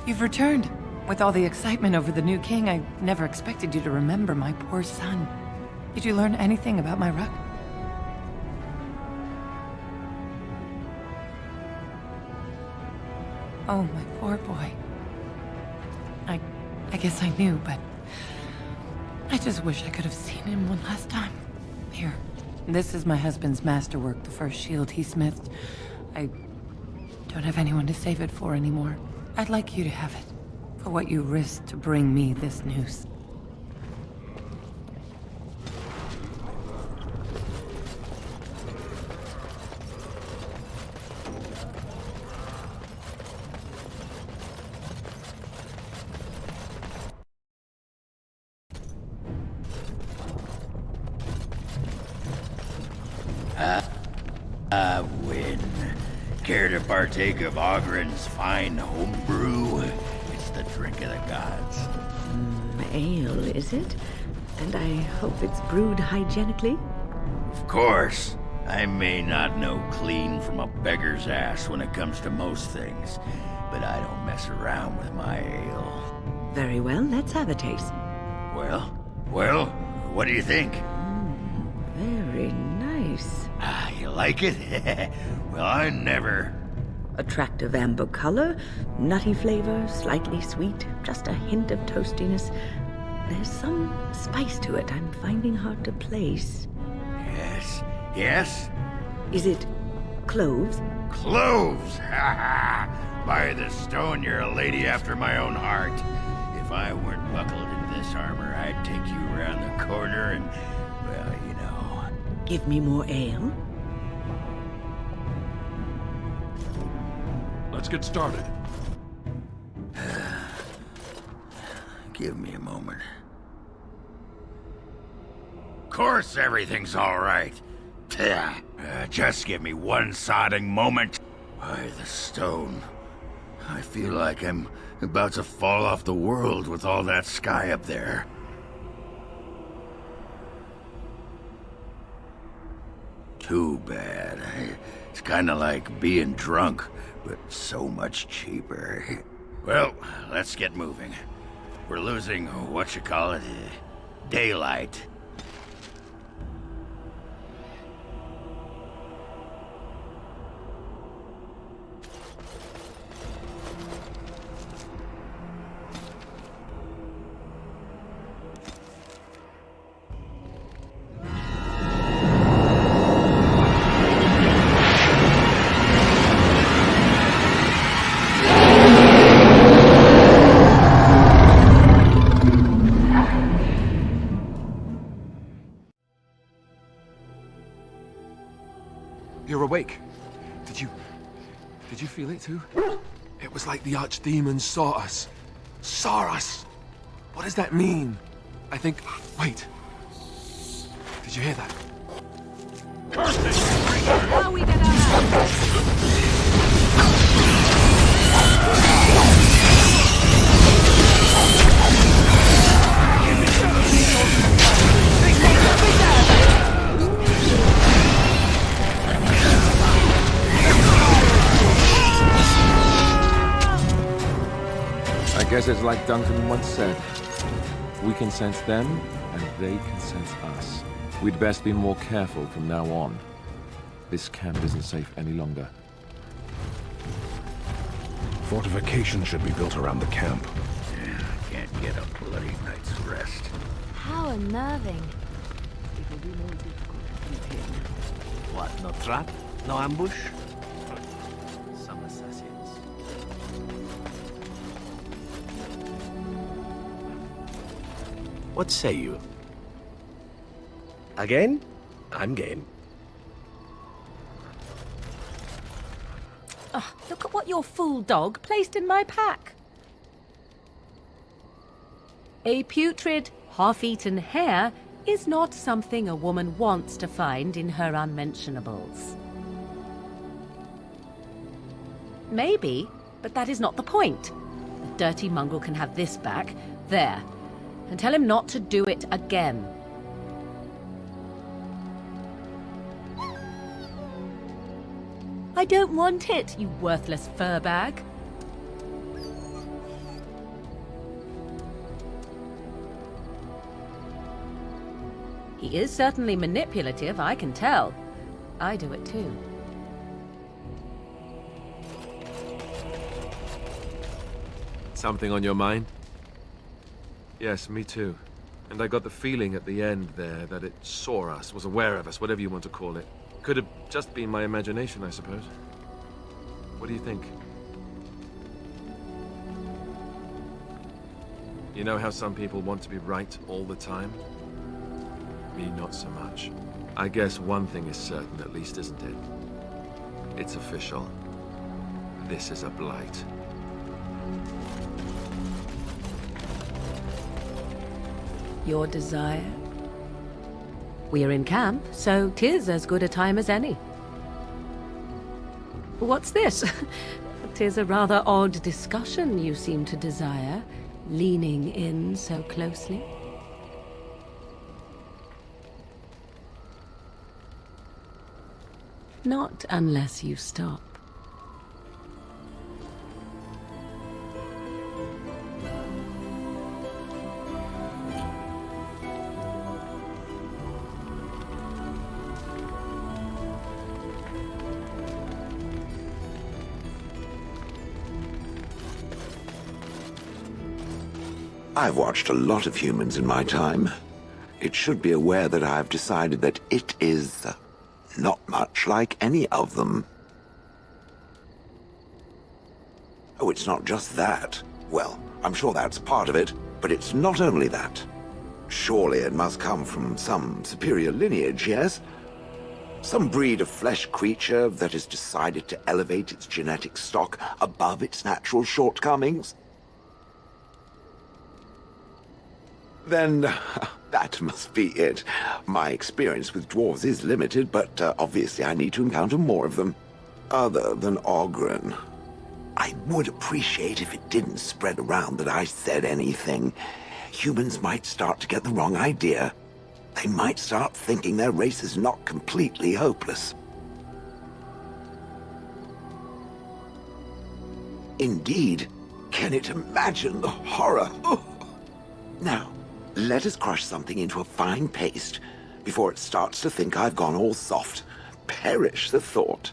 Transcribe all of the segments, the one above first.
You've returned. With all the excitement over the new king, I never expected you to remember my poor son. Did you learn anything about my Ruck? Oh, my poor boy. I guess I knew, but I just wish I could have seen him one last time. Here, this is my husband's masterwork, the first shield he smithed. I don't have anyone to save it for anymore. I'd like you to have it, for what you risked to bring me this news. Win. Care to partake of Ogren's fine homebrew? It's the drink of the gods. Ale, is it? And I hope it's brewed hygienically? Of course. I may not know clean from a beggar's ass when it comes to most things, but I don't mess around with my ale. Very well, let's have a taste. Well, what do you think? Very nice. You like it? Well, I never... Attractive amber color, nutty flavor, slightly sweet, just a hint of toastiness. There's some spice to it I'm finding hard to place. Yes? Is it cloves? Cloves! By the stone, you're a lady after my own heart. If I weren't buckled in this armor, I'd take you around the corner and, well, you know... Give me more ale? Let's get started. Give me a moment. Of course everything's all right. Just give me one sodding moment. By the stone. I feel like I'm about to fall off the world with all that sky up there. Too bad. It's kinda like being drunk, but so much cheaper. Well, let's get moving. We're losing, daylight. You're awake. Did you feel it too? It was like the archdemon saw us. Saw us! What does that mean? I think... Wait. Did you hear that? How are we gonna... I guess it's like Duncan once said. We can sense them, and they can sense us. We'd best be more careful from now on. This camp isn't safe any longer. Fortification should be built around the camp. Yeah, can't get a bloody night's rest. How unnerving. What, no trap? No ambush? Some assassins. What say you? Again? I'm game. Oh, look at what your fool dog placed in my pack. A putrid, half-eaten hare is not something a woman wants to find in her unmentionables. Maybe, but that is not the point. The dirty mongrel can have this back, there, and tell him not to do it again. I don't want it, you worthless fur bag. He is certainly manipulative, I can tell. I do it too. Something on your mind? Yes, me too. And I got the feeling at the end there that it saw us, was aware of us, whatever you want to call it. Could have just been my imagination, I suppose. What do you think? You know how some people want to be right all the time? Me, not so much. I guess one thing is certain, at least, isn't it? It's official. This is a blight. Your desire? We're in camp, so 'tis as good a time as any. What's this? 'Tis a rather odd discussion you seem to desire, leaning in so closely. Not unless you stop. I've watched a lot of humans in my time. It should be aware that I've decided that it is not much like any of them. Oh, it's not just that. Well, I'm sure that's part of it, but it's not only that. Surely it must come from some superior lineage, yes? Some breed of flesh creature that has decided to elevate its genetic stock above its natural shortcomings? Then, that must be it. My experience with dwarves is limited, but obviously I need to encounter more of them. Other than Oghren. I would appreciate if it didn't spread around that I said anything. Humans might start to get the wrong idea. They might start thinking their race is not completely hopeless. Indeed. Can it imagine the horror? Oh. Now, let us crush something into a fine paste before it starts to think I've gone all soft. Perish the thought.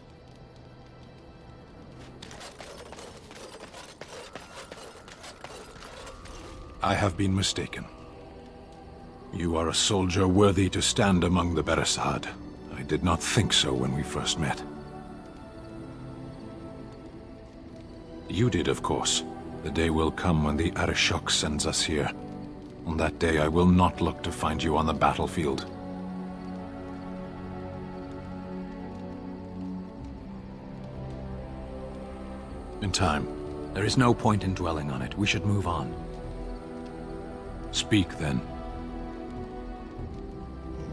I have been mistaken. You are a soldier worthy to stand among the Beresad. I did not think so when we first met. You did, of course. The day will come when the Arishok sends us here. On that day, I will not look to find you on the battlefield. In time. There is no point in dwelling on it. We should move on. Speak, then.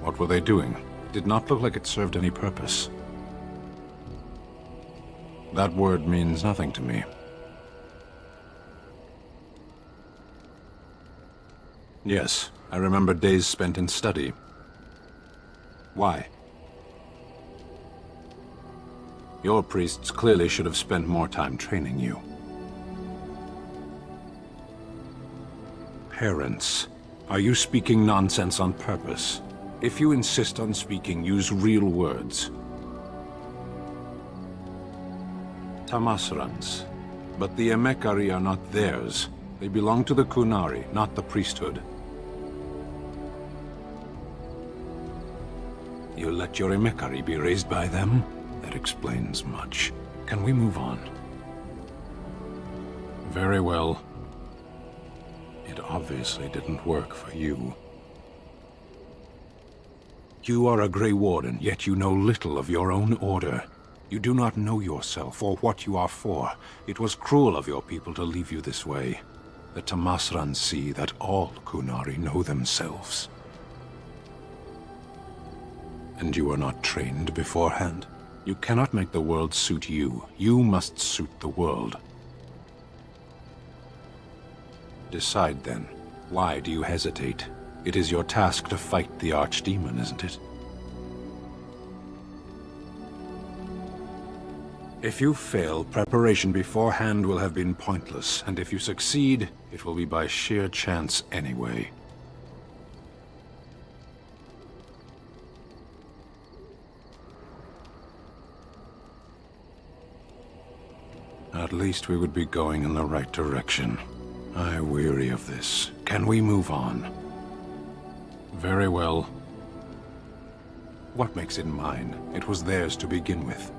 What were they doing? It did not look like it served any purpose. That word means nothing to me. Yes, I remember days spent in study. Why? Your priests clearly should have spent more time training you. Parents, are you speaking nonsense on purpose? If you insist on speaking, use real words. Tamasrans. But the Emekari are not theirs. They belong to the Kunari, not the priesthood. You let your Emekari be raised by them? That explains much. Can we move on? Very well. It obviously didn't work for you. You are a Grey Warden, yet you know little of your own order. You do not know yourself or what you are for. It was cruel of your people to leave you this way. The Tamasrans see that all Kunari know themselves. And you are not trained beforehand? You cannot make the world suit you. You must suit the world. Decide then. Why do you hesitate? It is your task to fight the Archdemon, isn't it? If you fail, preparation beforehand will have been pointless, and if you succeed, it will be by sheer chance anyway. At least we would be going in the right direction. I weary of this. Can we move on? Very well. What makes it mine? It was theirs to begin with.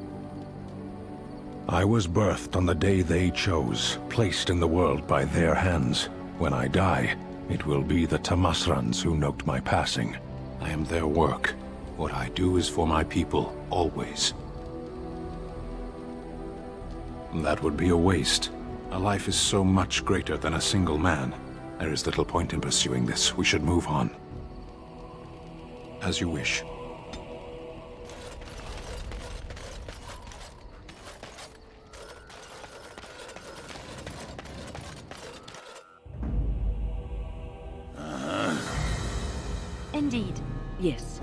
I was birthed on the day they chose, placed in the world by their hands. When I die, it will be the Tamasrans who note my passing. I am their work. What I do is for my people, always. That would be a waste. A life is so much greater than a single man. There is little point in pursuing this. We should move on. As you wish. Indeed. Yes.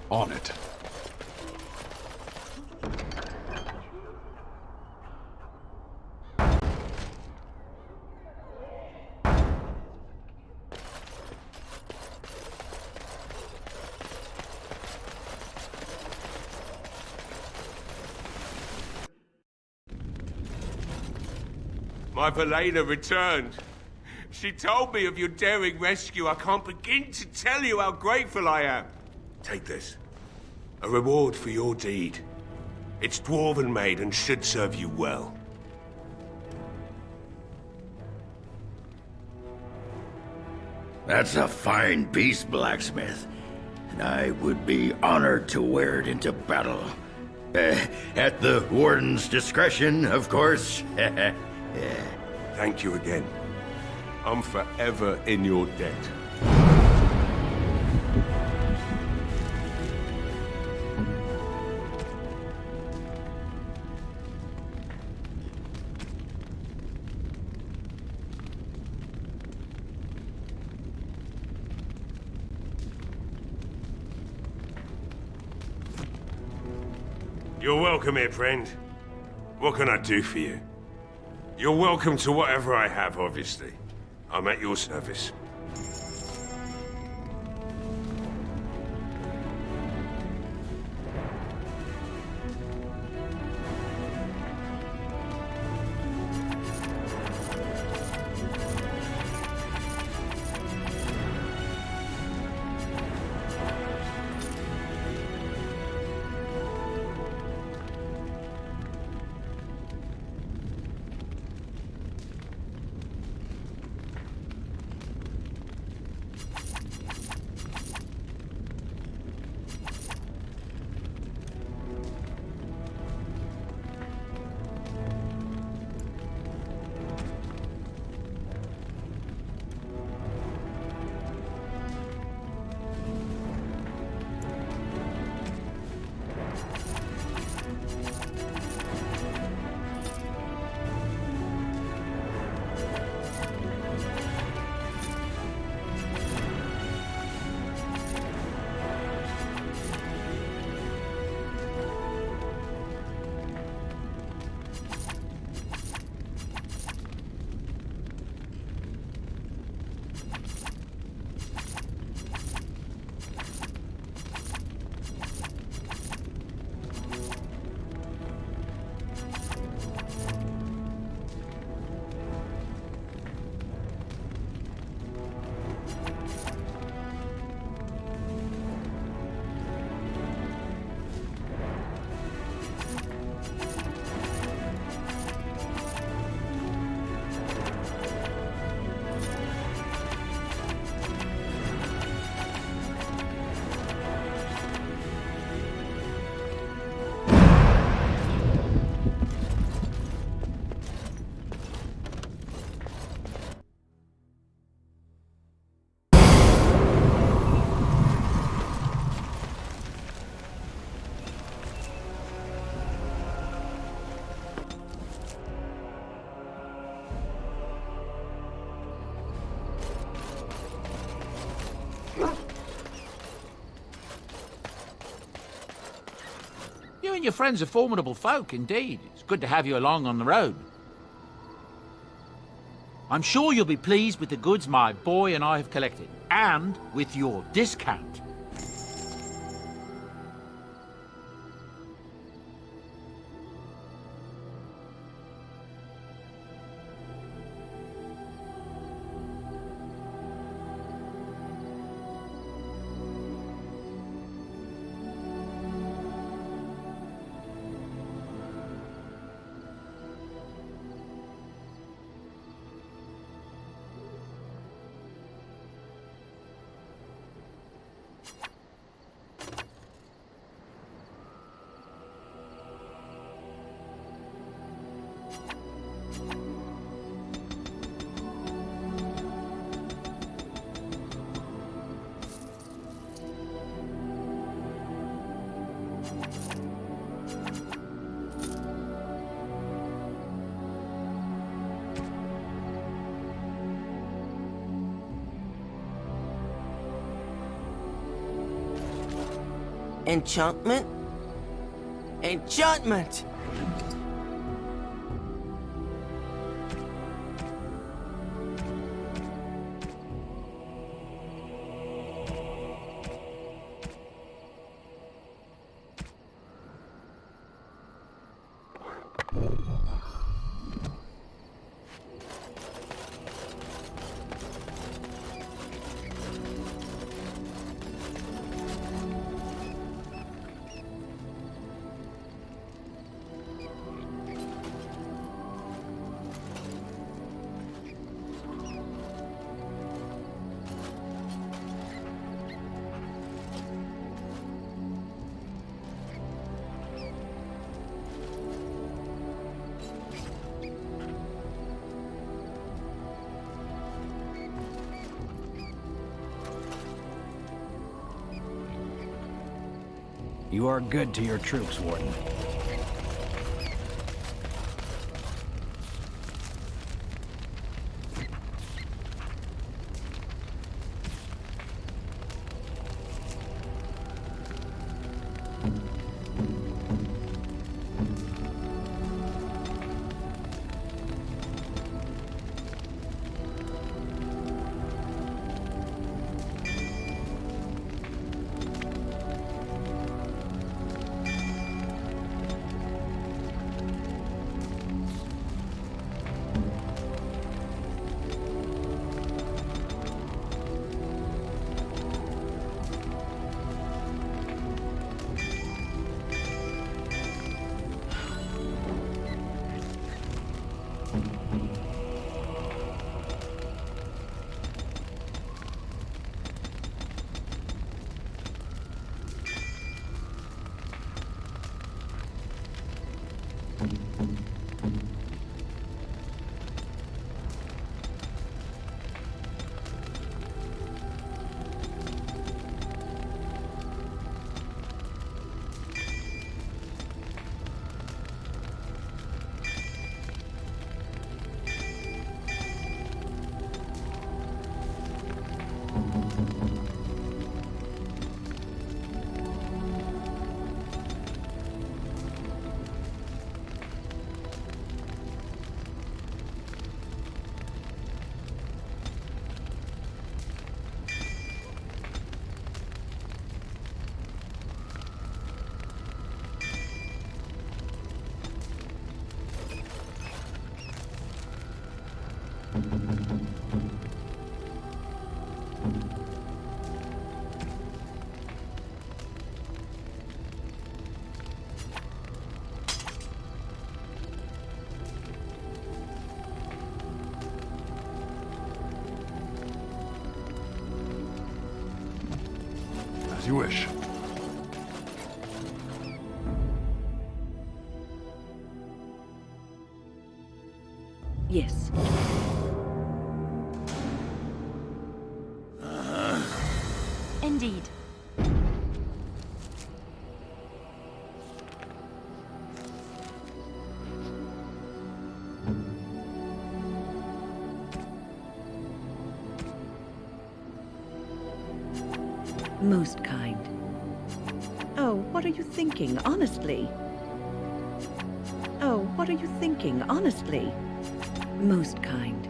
On it. My Velena returned. She told me of your daring rescue. I can't begin to tell you how grateful I am. Take this. A reward for your deed. It's dwarven made and should serve you well. That's a fine piece, blacksmith. And I would be honored to wear it into battle. At the Warden's discretion, of course. Yeah. Thank you again. I'm forever in your debt. You're welcome here, friend. What can I do for you? You're welcome to whatever I have, obviously. I'm at your service. You and your friends are formidable folk, indeed. It's good to have you along on the road. I'm sure you'll be pleased with the goods my boy and I have collected, and with your discount. Enchantment? Enchantment! You are good to your troops, Warden. As you wish. Yes. Indeed. Most kind. Oh, what are you thinking, honestly? Oh, what are you thinking, honestly? Most kind.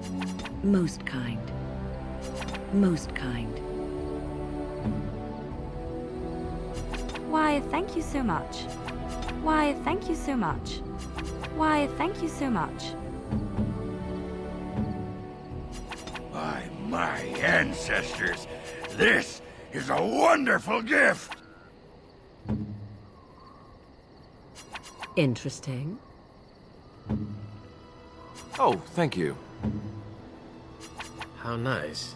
Most kind. Most kind. Why, thank you so much. Why, thank you so much. Why, thank you so much. By my ancestors, this is a wonderful gift! Interesting. Oh, thank you. How nice.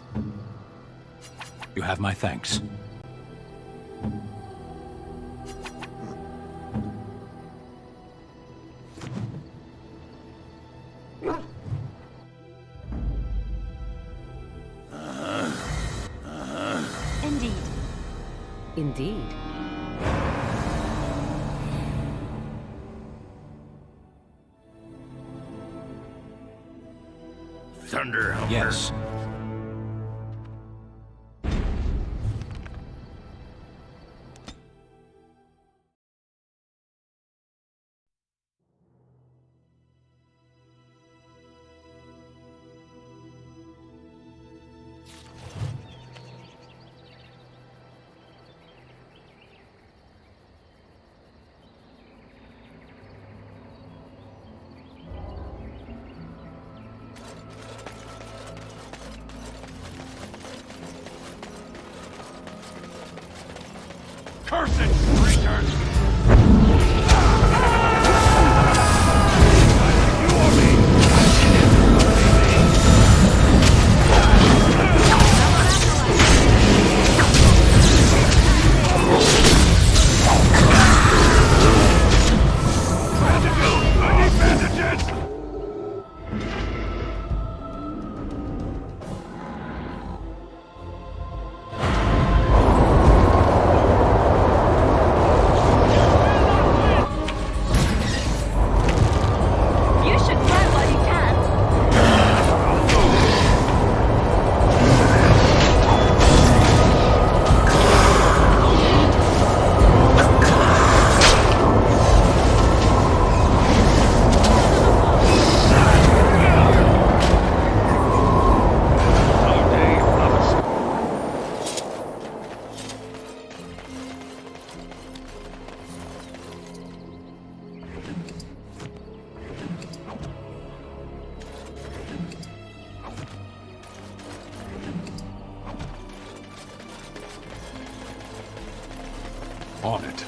You have my thanks. Indeed. Indeed. Thunder Helper. Yes. Curse it, creatures! On it.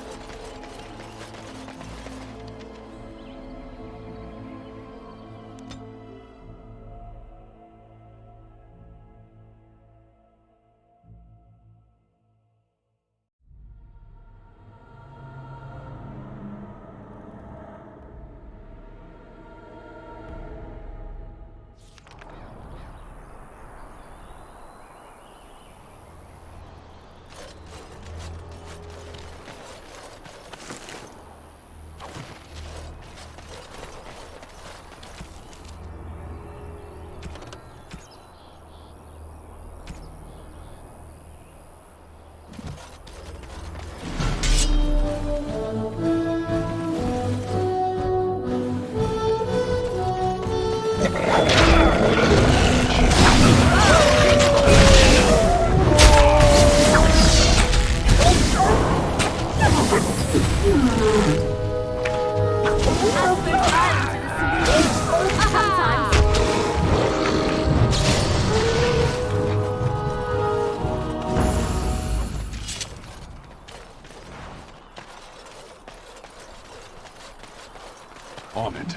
On it.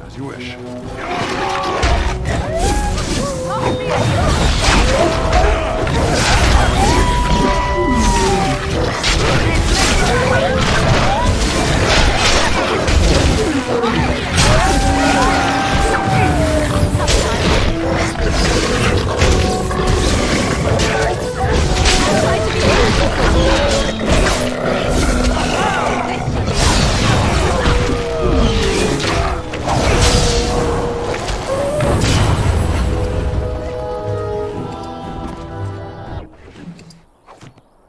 As you wish.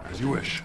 As you wish.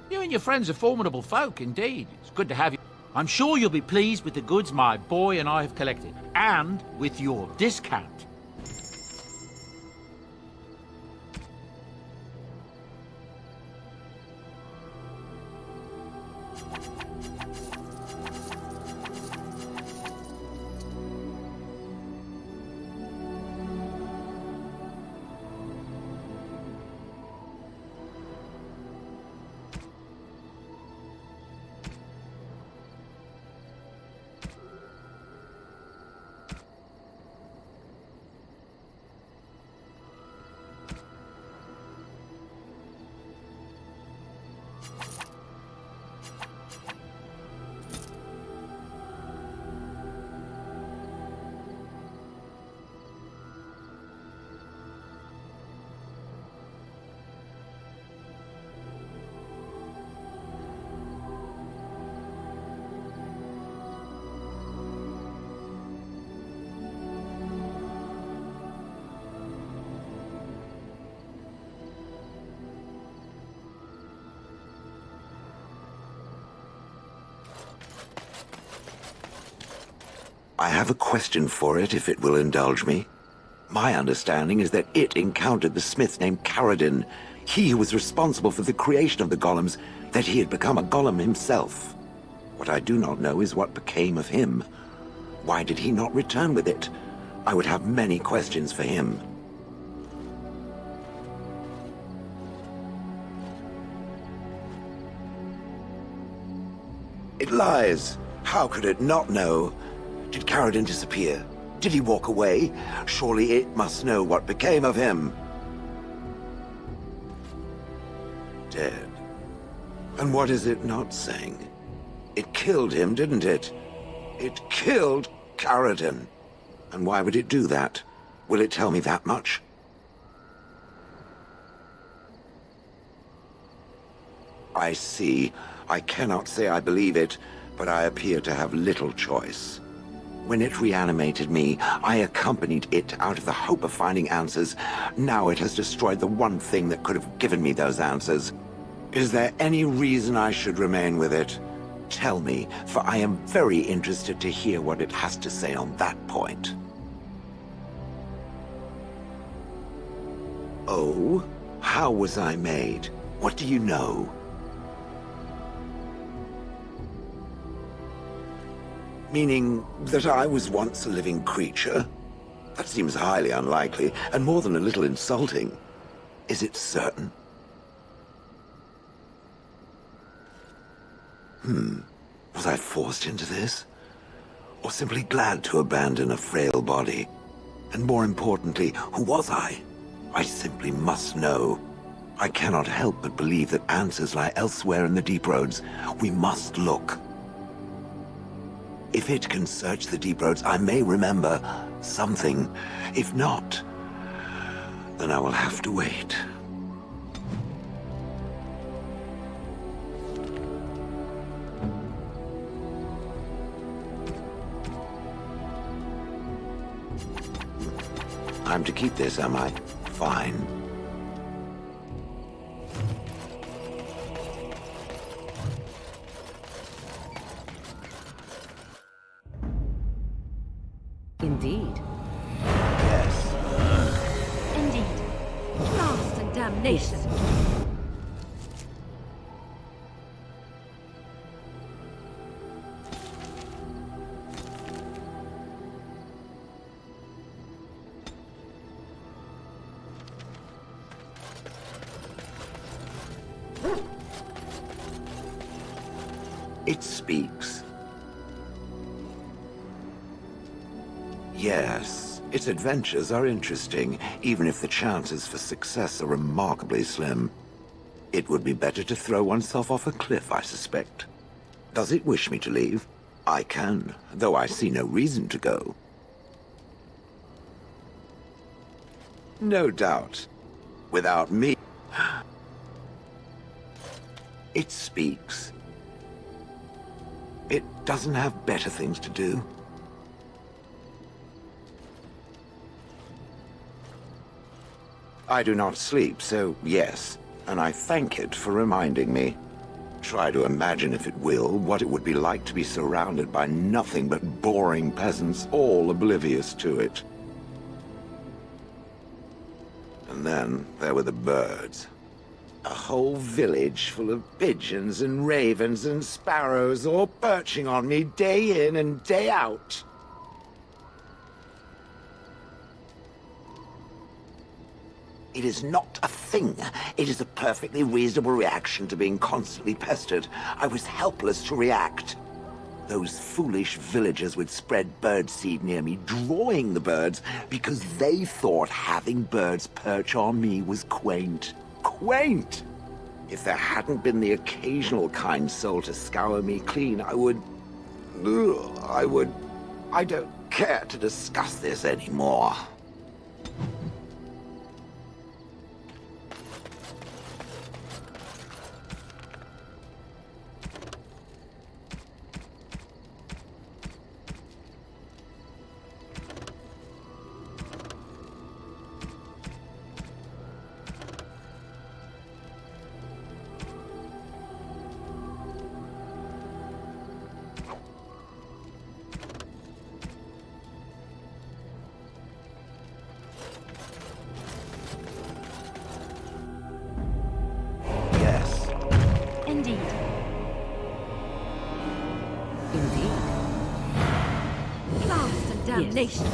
You and your friends are formidable folk, indeed. It's good to have you. I'm sure you'll be pleased with the goods my boy and I have collected, and with your discount. I have a question for it, if it will indulge me. My understanding is that it encountered the smith named Karadin, he who was responsible for the creation of the golems, that he had become a golem himself. What I do not know is what became of him. Why did he not return with it? I would have many questions for him. It lies. How could it not know? Did Karadin disappear? Did he walk away? Surely it must know what became of him. Dead. And what is it not saying? It killed him, didn't it? It killed Karadin. And why would it do that? Will it tell me that much? I see. I cannot say I believe it, but I appear to have little choice. When it reanimated me, I accompanied it out of the hope of finding answers. Now it has destroyed the one thing that could have given me those answers. Is there any reason I should remain with it? Tell me, for I am very interested to hear what it has to say on that point. Oh? How was I made? What do you know? Meaning that I was once a living creature? That seems highly unlikely, and more than a little insulting. Is it certain? Was I forced into this? Or simply glad to abandon a frail body? And more importantly, who was I? I simply must know. I cannot help but believe that answers lie elsewhere in the deep roads. We must look. If it can search the deep roads, I may remember something. If not, then I will have to wait. I'm to keep this, am I? Fine. Indeed. Yes. Indeed. Blast and damnation. It speaks. Yes, its adventures are interesting, even if the chances for success are remarkably slim. It would be better to throw oneself off a cliff, I suspect. Does it wish me to leave? I can, though I see no reason to go. No doubt. Without me... It speaks. It doesn't have better things to do. I do not sleep, so yes, and I thank it for reminding me. Try to imagine, if it will, what it would be like to be surrounded by nothing but boring peasants, all oblivious to it. And then there were the birds. A whole village full of pigeons and ravens and sparrows all perching on me day in and day out. It is not a thing. It is a perfectly reasonable reaction to being constantly pestered. I was helpless to react. Those foolish villagers would spread birdseed near me, drawing the birds, because they thought having birds perch on me was quaint. Quaint! If there hadn't been the occasional kind soul to scour me clean, I don't care to discuss this anymore. Indeed. Indeed. Blast and damnation.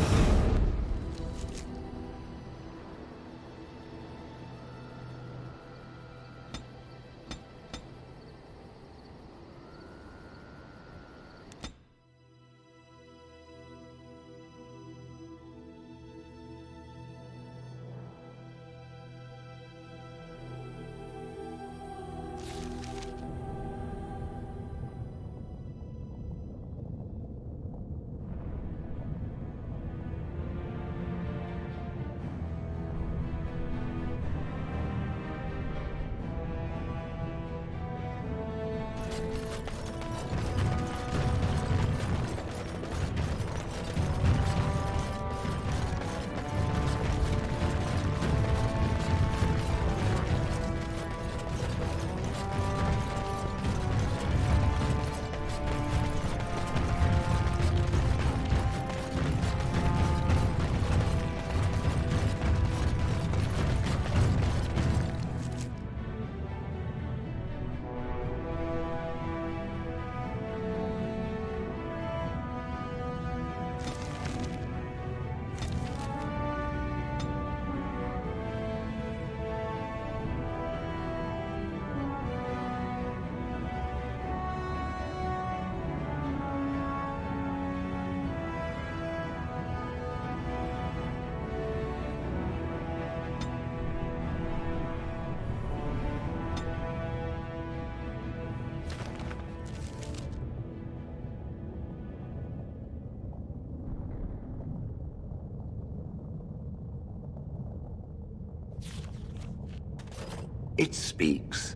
It speaks.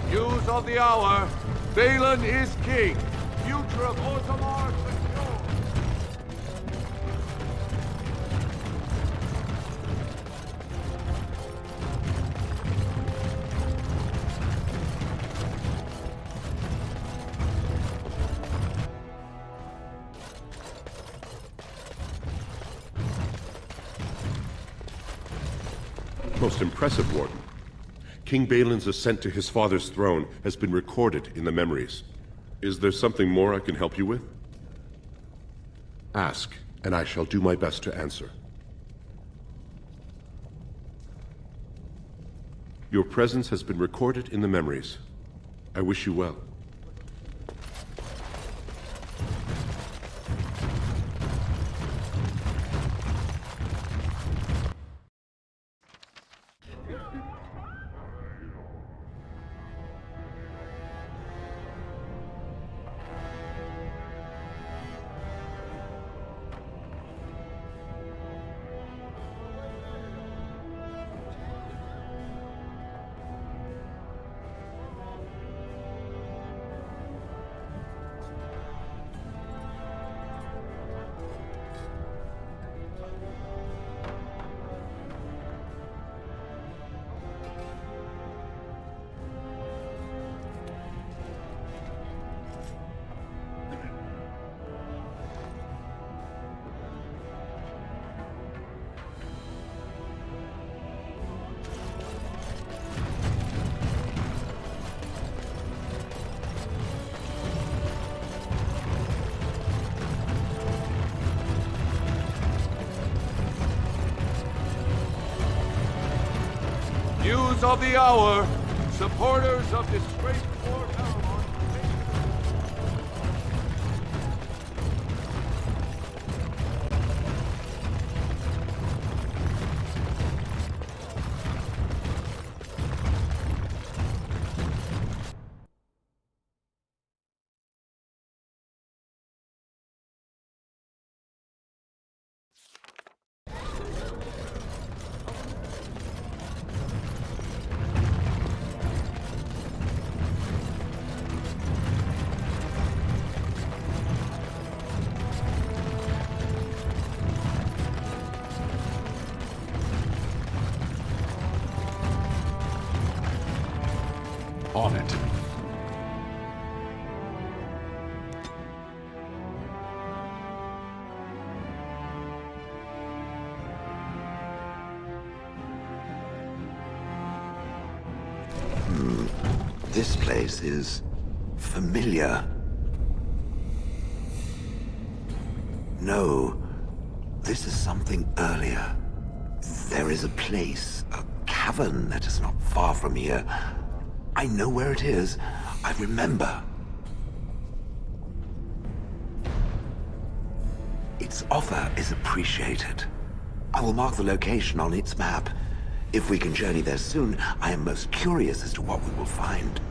News of the hour. Balin is king. Future of Orzammar secure. Most impressive, Warden. King Balin's ascent to his father's throne has been recorded in the memories. Is there something more I can help you with? Ask, and I shall do my best to answer. Your presence has been recorded in the memories. I wish you well. News of the hour. Supporters of disgraced Lord Aramon. On it. This place is familiar. No, this is something earlier. There is a place, a cavern that is not far from here. I know where it is. I remember. Its offer is appreciated. I will mark the location on its map. If we can journey there soon, I am most curious as to what we will find.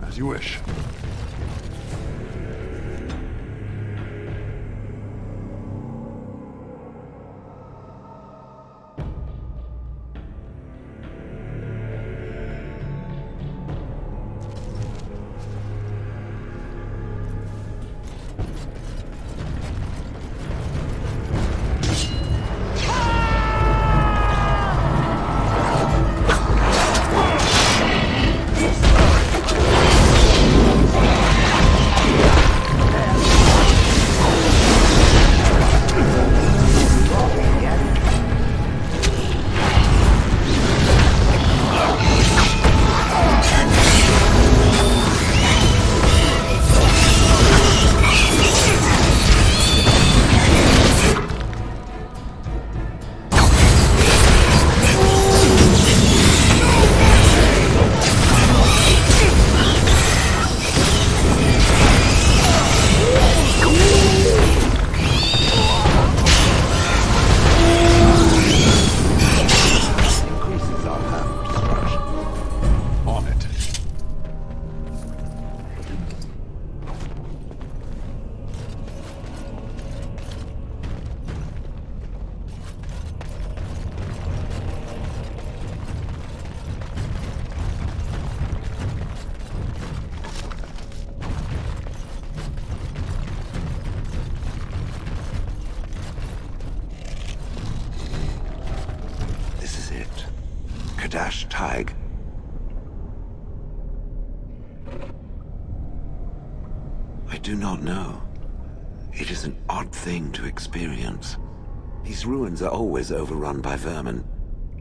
As you wish. Kadash Taig. I do not know. It is an odd thing to experience. These ruins are always overrun by vermin.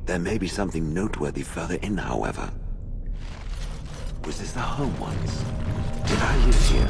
There may be something noteworthy further in, however. Was this the home once? Did I live here?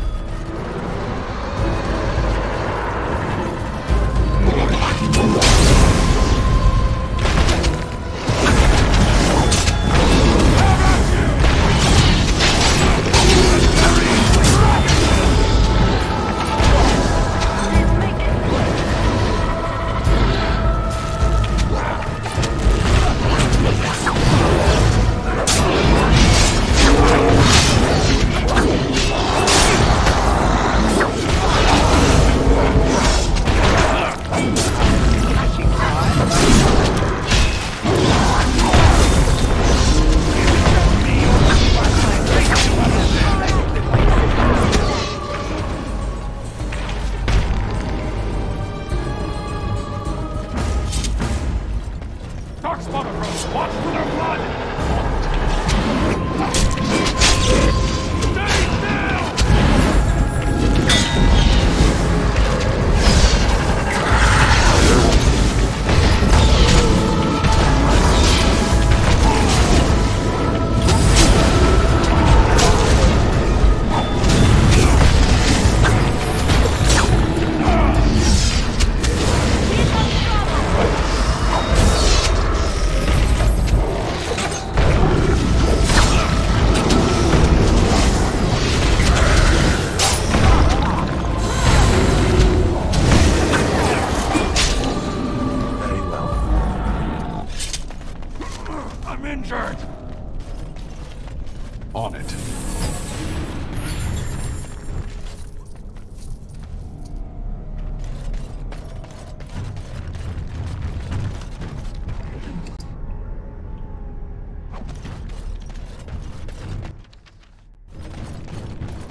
On it.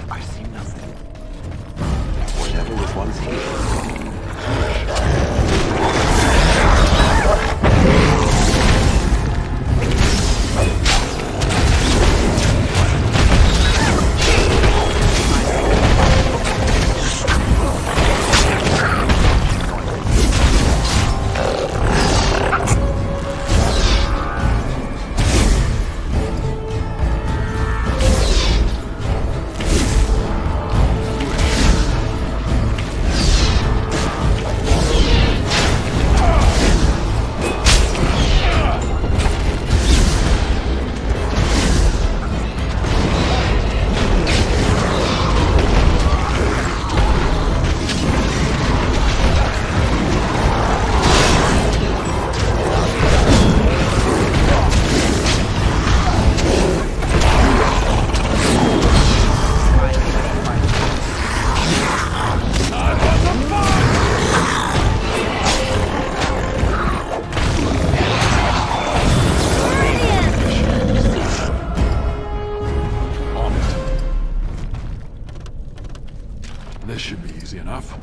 I see nothing. Whatever one's here. This should be easy enough.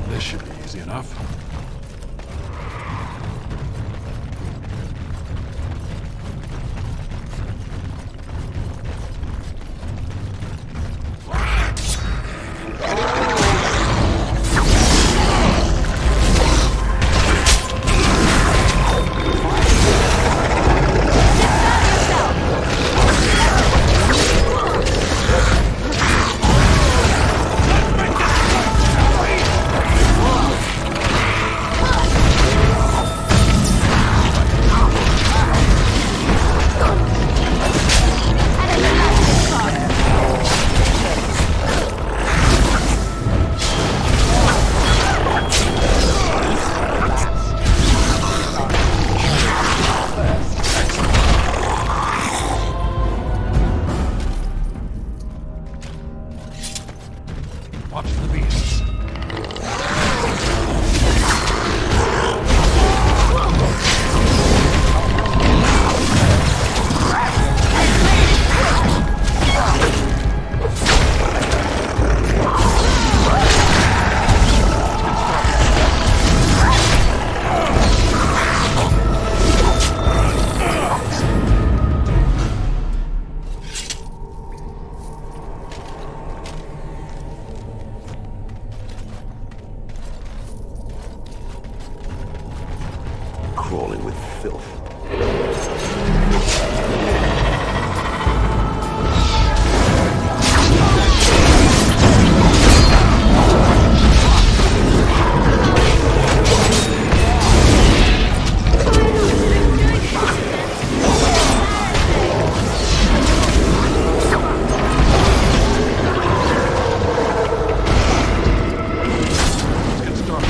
This should be easy enough. Watch the beasts. Crawling with filth. Let's get started.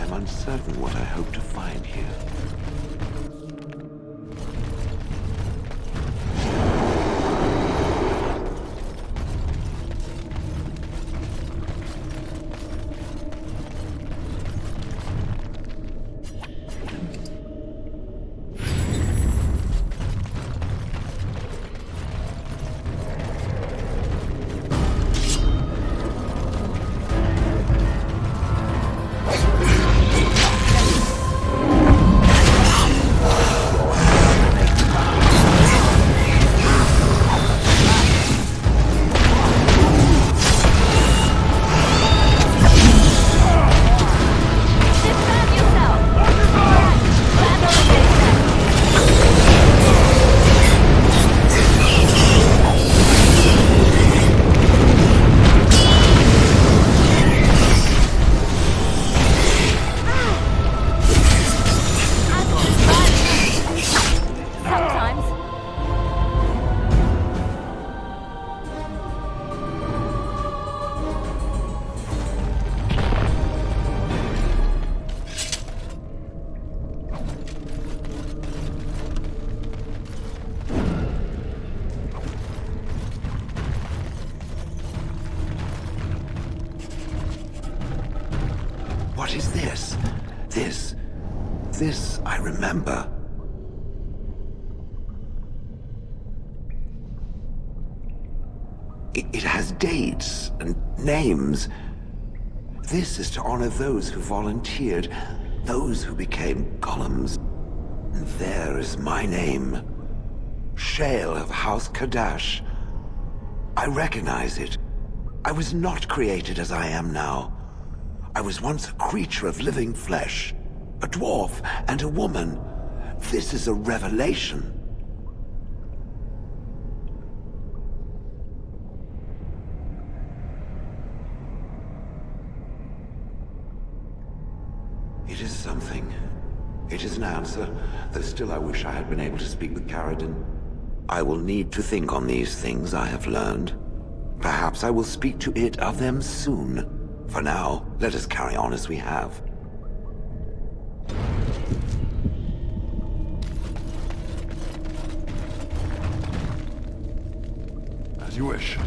I'm uncertain what I hope to find here. What is this? This I remember. It has dates and names. This is to honor those who volunteered, those who became golems. And there is my name. Shale of House Kadash. I recognize it. I was not created as I am now. I was once a creature of living flesh, a dwarf and a woman. This is a revelation. It is something. It is an answer, though still I wish I had been able to speak with Caridin. I will need to think on these things I have learned. Perhaps I will speak to it of them soon. For now, let us carry on as we have. As you wish.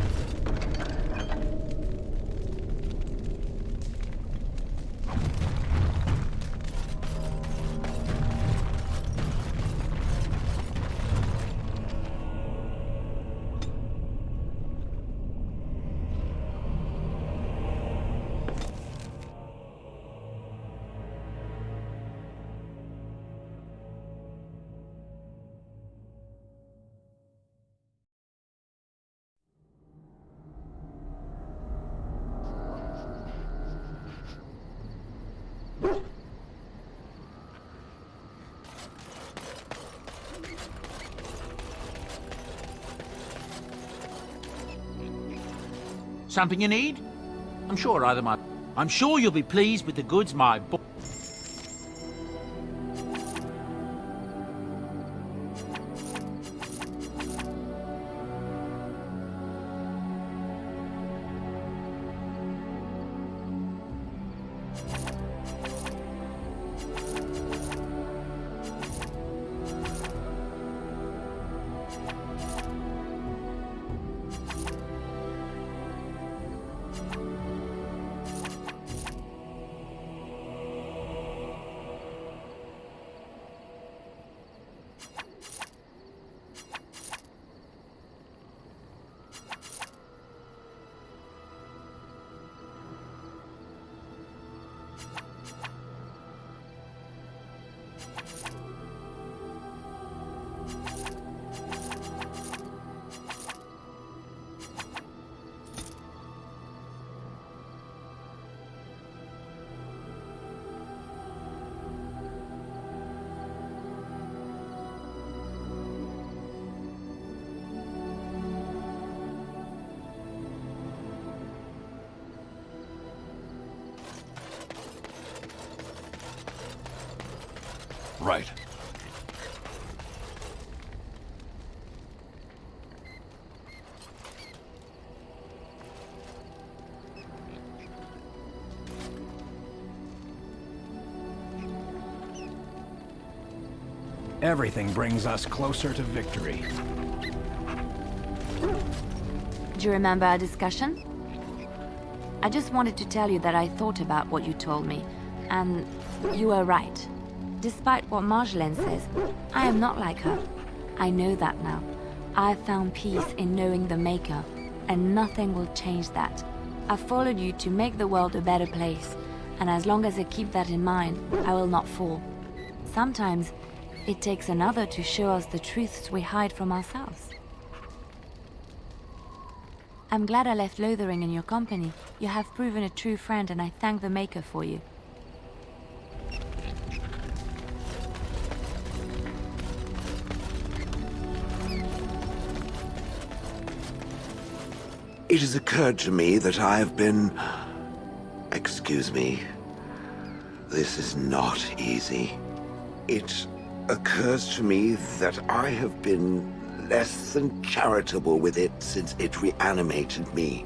Something you need? I'm sure you'll be pleased with the goods my boy. Right. Everything brings us closer to victory. Do you remember our discussion? I just wanted to tell you that I thought about what you told me, and you were right. Despite what Marjolaine says, I am not like her. I know that now. I found peace in knowing the Maker, and nothing will change that. I followed you to make the world a better place, and as long as I keep that in mind, I will not fall. Sometimes, it takes another to show us the truths we hide from ourselves. I'm glad I left Lothering in your company. You have proven a true friend, and I thank the Maker for you. It has occurred to me that I have been... Excuse me. This is not easy. It occurs to me that I have been less than charitable with it since it reanimated me.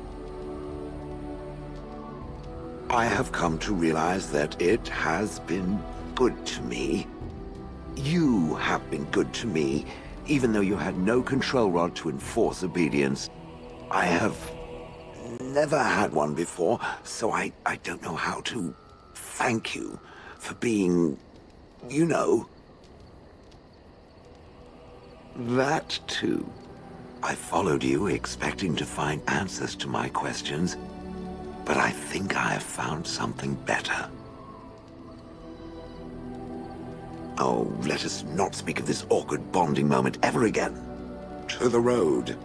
I have come to realize that it has been good to me. You have been good to me, even though you had no control rod to enforce obedience. I have never had one before, so I don't know how to thank you for being, you know... That, too. I followed you, expecting to find answers to my questions, but I think I have found something better. Oh, let us not speak of this awkward bonding moment ever again. To the road.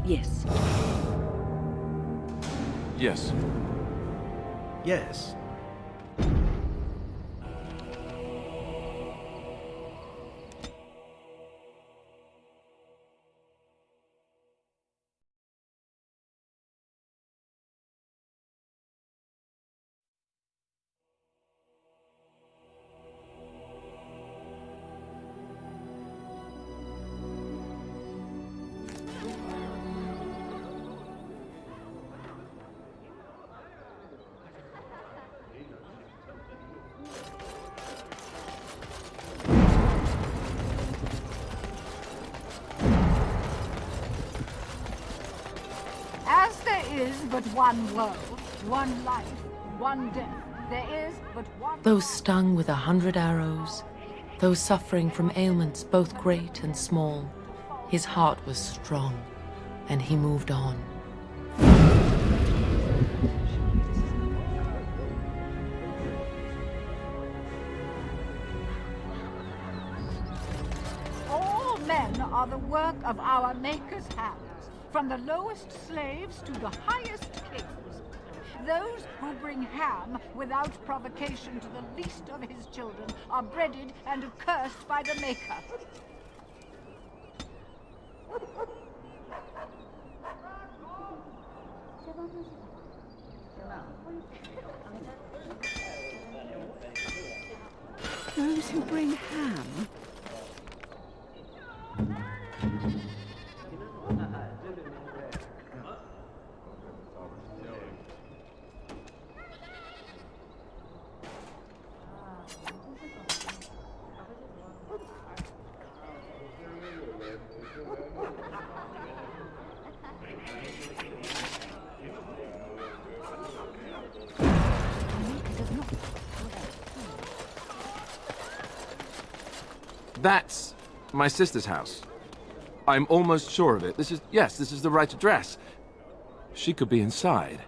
Yes. Yes. Yes. As there is but one world, one life, one death, there is but one... Those stung with 100 arrows, those suffering from ailments both great and small, his heart was strong, and he moved on. All men are the work of our Maker's hands, from the lowest slaves to the highest kings. Those who bring ham without provocation to the least of his children are breaded and accursed by the Maker. Those who bring ham. That's my sister's house. I'm almost sure of it. This is the right address. She could be inside.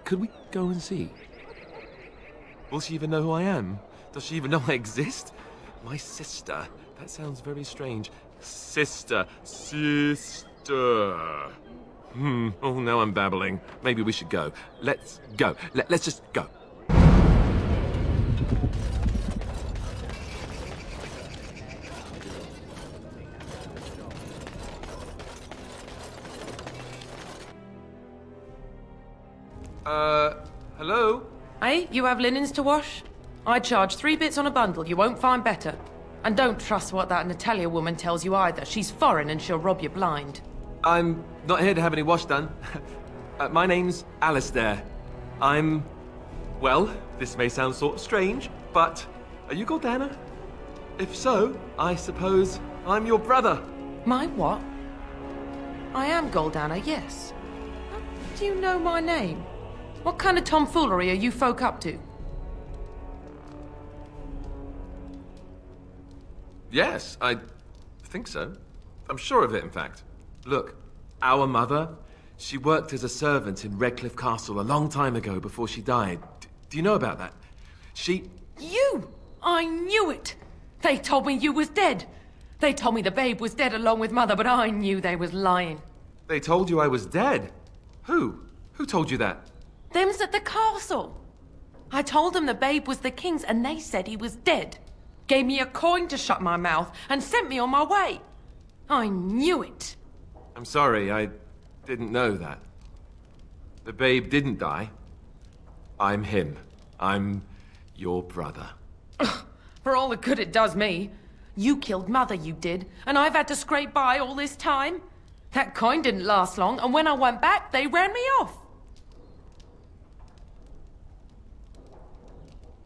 Could we go and see? Will she even know who I am? Does she even know I exist? My sister. That sounds very strange. Sister. Oh, now I'm babbling. Maybe we should go. Let's go. Let's just go. Hello? Hey, you have linens to wash? I charge 3 bits on a bundle. You won't find better. And don't trust what that Natalia woman tells you either. She's foreign and she'll rob you blind. I'm not here to have any wash done. My name's Alistair. Well, this may sound sort of strange, but are you Goldana? If so, I suppose I'm your brother. My what? I am Goldana, yes. How do you know my name? What kind of tomfoolery are you folk up to? Yes, I think so. I'm sure of it, in fact. Look, our mother, she worked as a servant in Redcliffe Castle a long time ago before she died. Do you know about that? You! I knew it! They told me you was dead. They told me the babe was dead along with mother, but I knew they was lying. They told you I was dead? Who? Who told you that? Them's at the castle. I told them the babe was the king's and they said he was dead. Gave me a coin to shut my mouth and sent me on my way. I knew it. I'm sorry, I didn't know that. The babe didn't die. I'm him. I'm your brother. For all the good it does me. You killed mother, you did, and I've had to scrape by all this time. That coin didn't last long, and when I went back, they ran me off.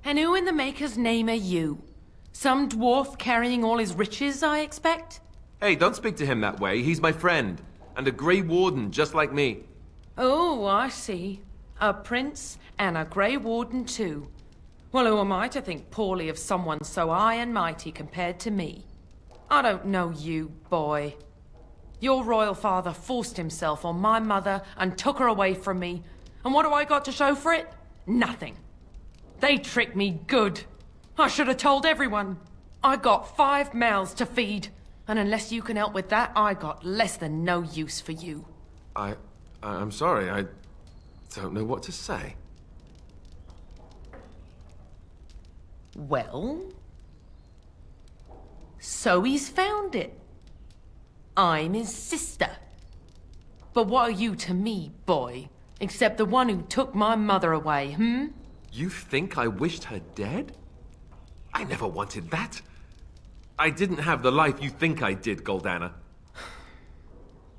And who in the Maker's name are you? Some dwarf carrying all his riches, I expect? Hey, don't speak to him that way. He's my friend, and a Grey Warden just like me. Oh, I see. A prince and a Grey Warden too. Well, who am I to think poorly of someone so high and mighty compared to me? I don't know you, boy. Your royal father forced himself on my mother and took her away from me. And what do I got to show for it? Nothing. They tricked me good. I should have told everyone. I got 5 mouths to feed. And unless you can help with that, I got less than no use for you. I'm sorry, I don't know what to say. Well? So he's found it. I'm his sister. But what are you to me, boy? Except the one who took my mother away, You think I wished her dead? I never wanted that. I didn't have the life you think I did, Goldana.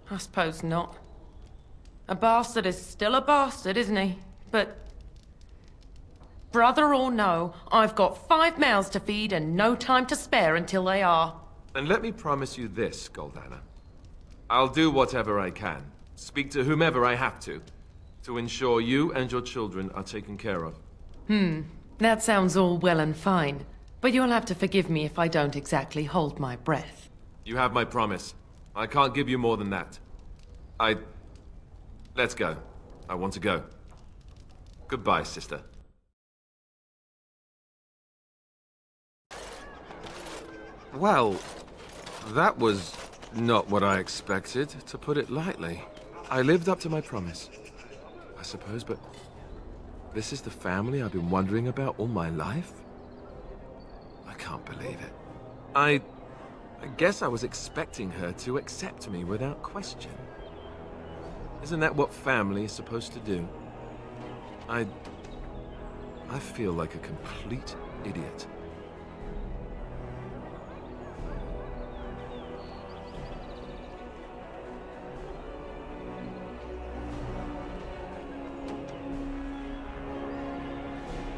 I suppose not. A bastard is still a bastard, isn't he? But... brother or no, I've got 5 mouths to feed and no time to spare until they are. And let me promise you this, Goldana. I'll do whatever I can, speak to whomever I have to ensure you and your children are taken care of. That sounds all well and fine. But you'll have to forgive me if I don't exactly hold my breath. You have my promise. I can't give you more than that. Let's go. I want to go. Goodbye, sister. Well, that was not what I expected, to put it lightly. I lived up to my promise, I suppose, but this is the family I've been wondering about all my life? I can't believe it. I guess I was expecting her to accept me without question. Isn't that what family is supposed to do? I feel like a complete idiot.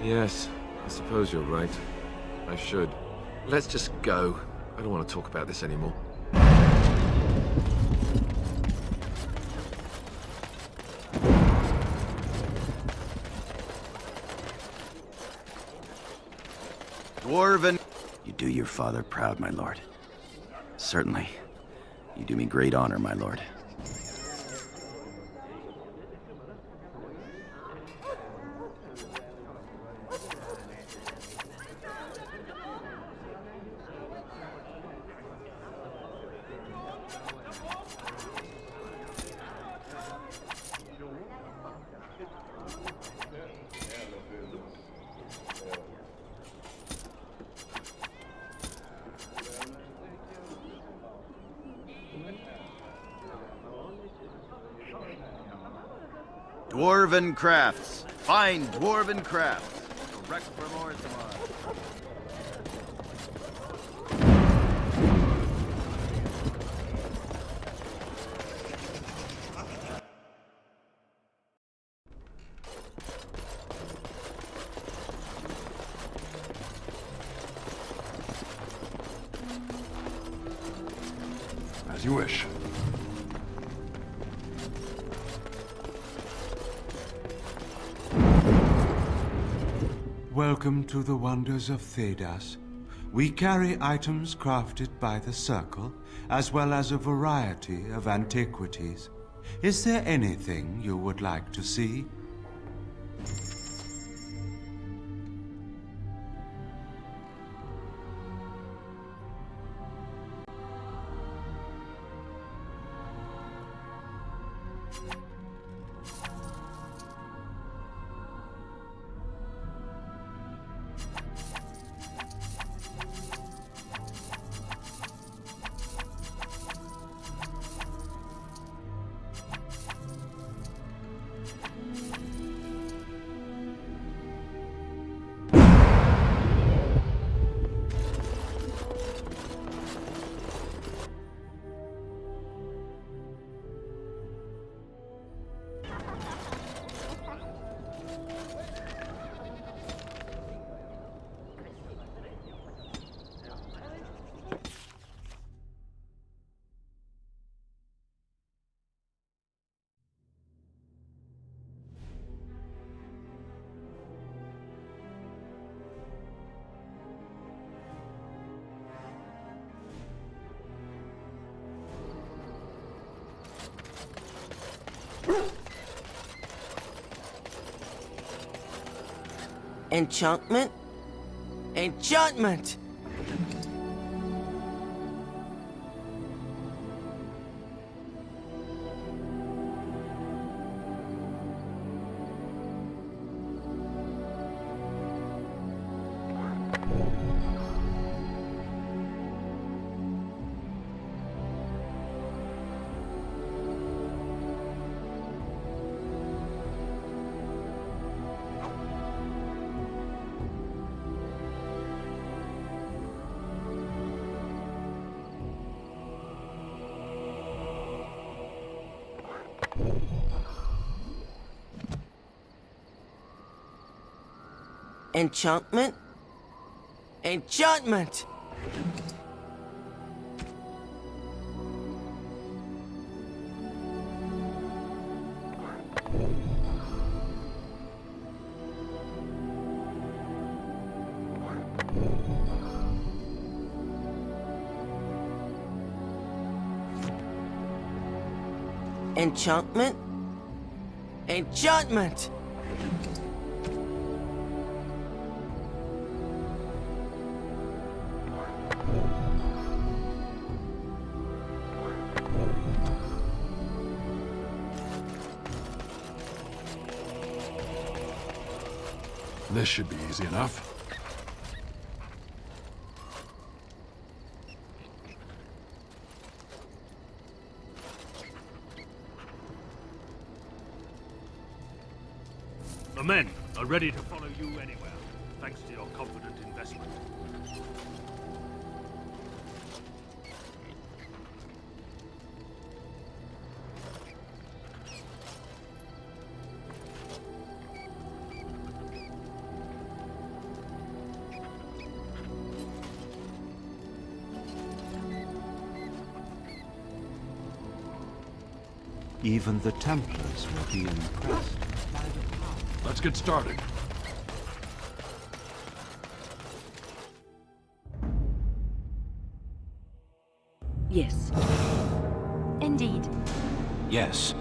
Yes, I suppose you're right. I should. Let's just go. I don't want to talk about this anymore. Dwarven... You do your father proud, my lord. Certainly. You do me great honor, my lord. Dwarven crafts. Fine dwarven crafts. Direct from Orzammar. As you wish. Welcome to the wonders of Thedas. We carry items crafted by the Circle, as well as a variety of antiquities. Is there anything you would like to see? Enchantment? Enchantment! Enchantment? Enchantment! Enchantment? Enchantment! This should be easy enough. The men are ready to follow you anywhere, thanks to your confident investment. Even the Templars will be impressed. Let's get started. Yes. Indeed. Yes.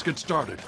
Let's get started.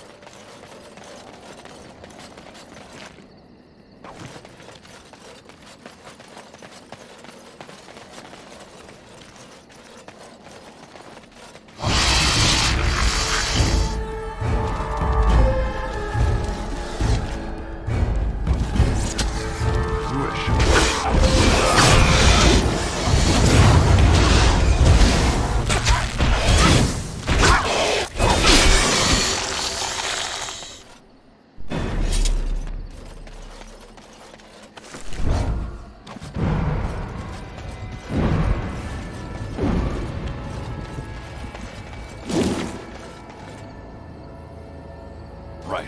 Right.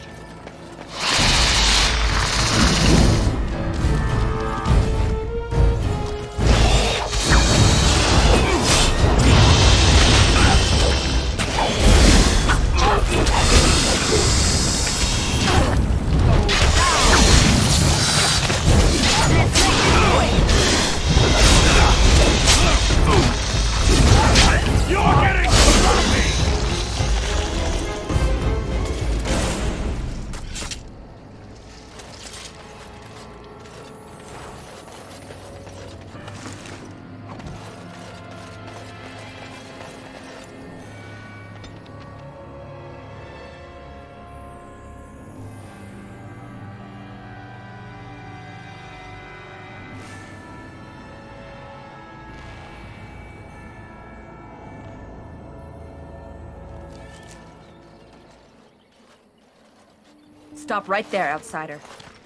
Stop right there, outsider.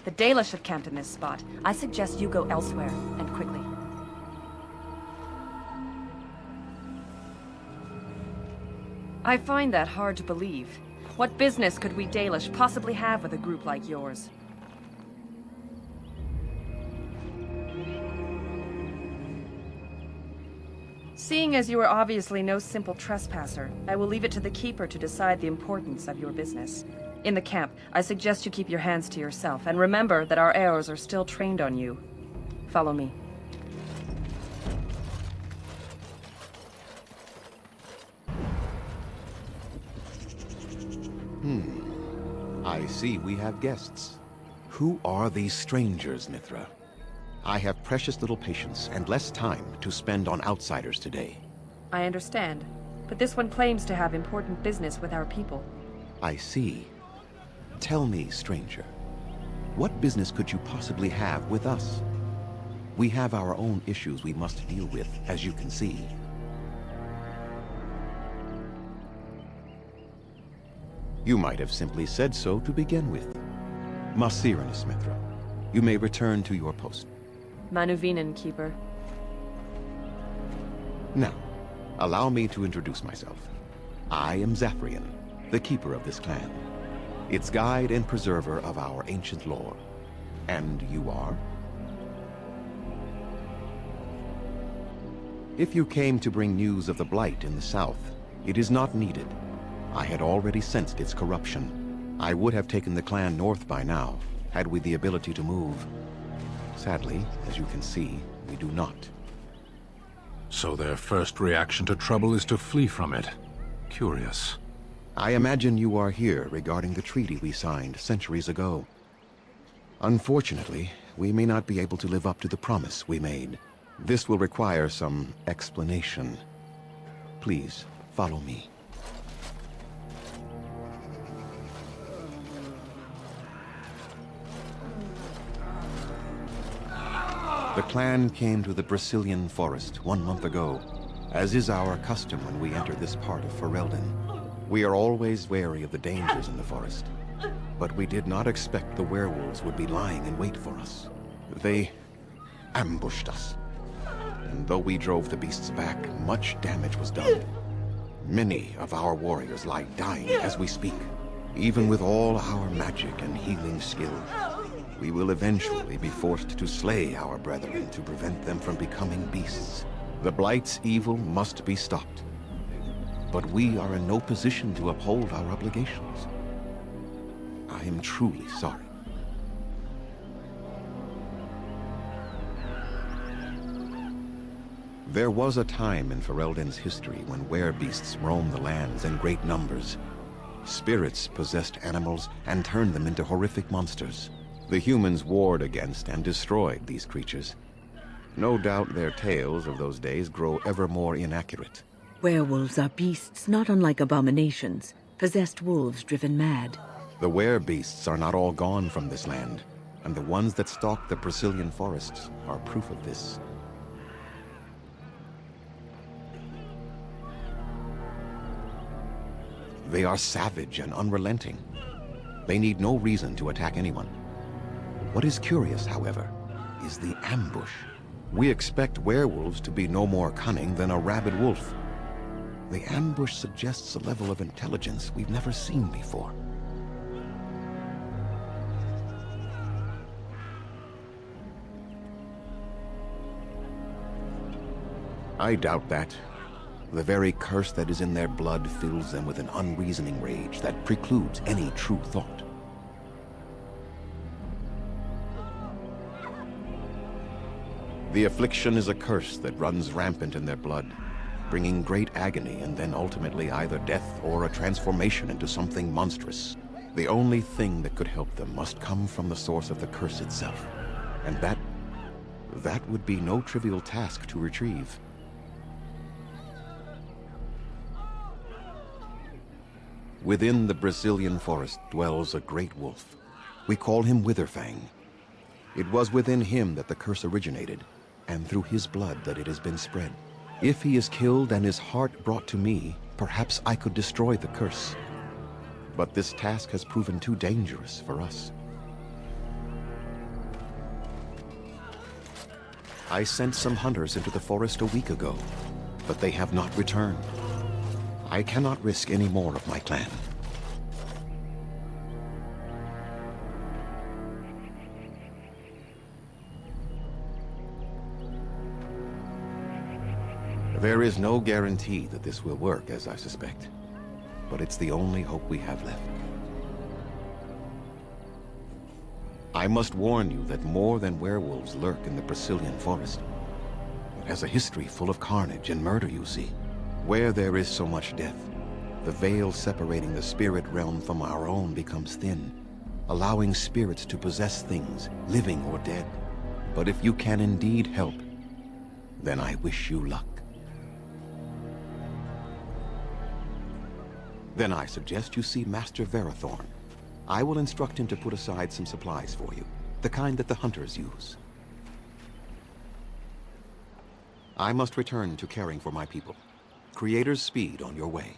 The Dalish have camped in this spot. I suggest you go elsewhere, and quickly. I find that hard to believe. What business could we Dalish possibly have with a group like yours? Seeing as you are obviously no simple trespasser, I will leave it to the Keeper to decide the importance of your business. In the camp, I suggest you keep your hands to yourself, and remember that our arrows are still trained on you. Follow me. I see we have guests. Who are these strangers, Mithra? I have precious little patience and less time to spend on outsiders today. I understand, but this one claims to have important business with our people. I see. Tell me, stranger, what business could you possibly have with us? We have our own issues we must deal with, as you can see. You might have simply said so to begin with. Masiranus, Mithra. You may return to your post. Manuvinen, Keeper. Now, allow me to introduce myself. I am Zafrian, the keeper of this clan, its guide and preserver of our ancient lore. And you are? If you came to bring news of the Blight in the south, it is not needed. I had already sensed its corruption. I would have taken the clan north by now, had we the ability to move. Sadly, as you can see, we do not. So their first reaction to trouble is to flee from it. Curious. I imagine you are here regarding the treaty we signed centuries ago. Unfortunately, we may not be able to live up to the promise we made. This will require some explanation. Please, follow me. The clan came to the Brecilian forest 1 month ago, as is our custom when we enter this part of Ferelden. We are always wary of the dangers in the forest, but we did not expect the werewolves would be lying in wait for us. They ambushed us, and though we drove the beasts back, much damage was done. Many of our warriors lie dying as we speak. Even with all our magic and healing skill, we will eventually be forced to slay our brethren to prevent them from becoming beasts. The Blight's evil must be stopped. But we are in no position to uphold our obligations. I am truly sorry. There was a time in Ferelden's history when werebeasts roamed the lands in great numbers. Spirits possessed animals and turned them into horrific monsters. The humans warred against and destroyed these creatures. No doubt their tales of those days grow ever more inaccurate. Werewolves are beasts not unlike abominations, possessed wolves driven mad. The were-beasts are not all gone from this land, and the ones that stalk the Brazilian forests are proof of this. They are savage and unrelenting. They need no reason to attack anyone. What is curious, however, is the ambush. We expect werewolves to be no more cunning than a rabid wolf. The ambush suggests a level of intelligence we've never seen before. I doubt that. The very curse that is in their blood fills them with an unreasoning rage that precludes any true thought. The affliction is a curse that runs rampant in their blood, bringing great agony and then ultimately either death or a transformation into something monstrous. The only thing that could help them must come from the source of the curse itself, and that would be no trivial task to retrieve. Within the Brazilian forest dwells a great wolf. We call him Witherfang. It was within him that the curse originated, and through his blood that it has been spread. If he is killed and his heart brought to me, perhaps I could destroy the curse. But this task has proven too dangerous for us. I sent some hunters into the forest a week ago, but they have not returned. I cannot risk any more of my clan. There is no guarantee that this will work, as I suspect, but it's the only hope we have left. I must warn you that more than werewolves lurk in the Brazilian forest. It has a history full of carnage and murder, you see. Where there is so much death, the veil separating the spirit realm from our own becomes thin, allowing spirits to possess things, living or dead. But if you can indeed help, then I wish you luck. Then I suggest you see Master Verathorn. I will instruct him to put aside some supplies for you, the kind that the hunters use. I must return to caring for my people. Creator's speed on your way.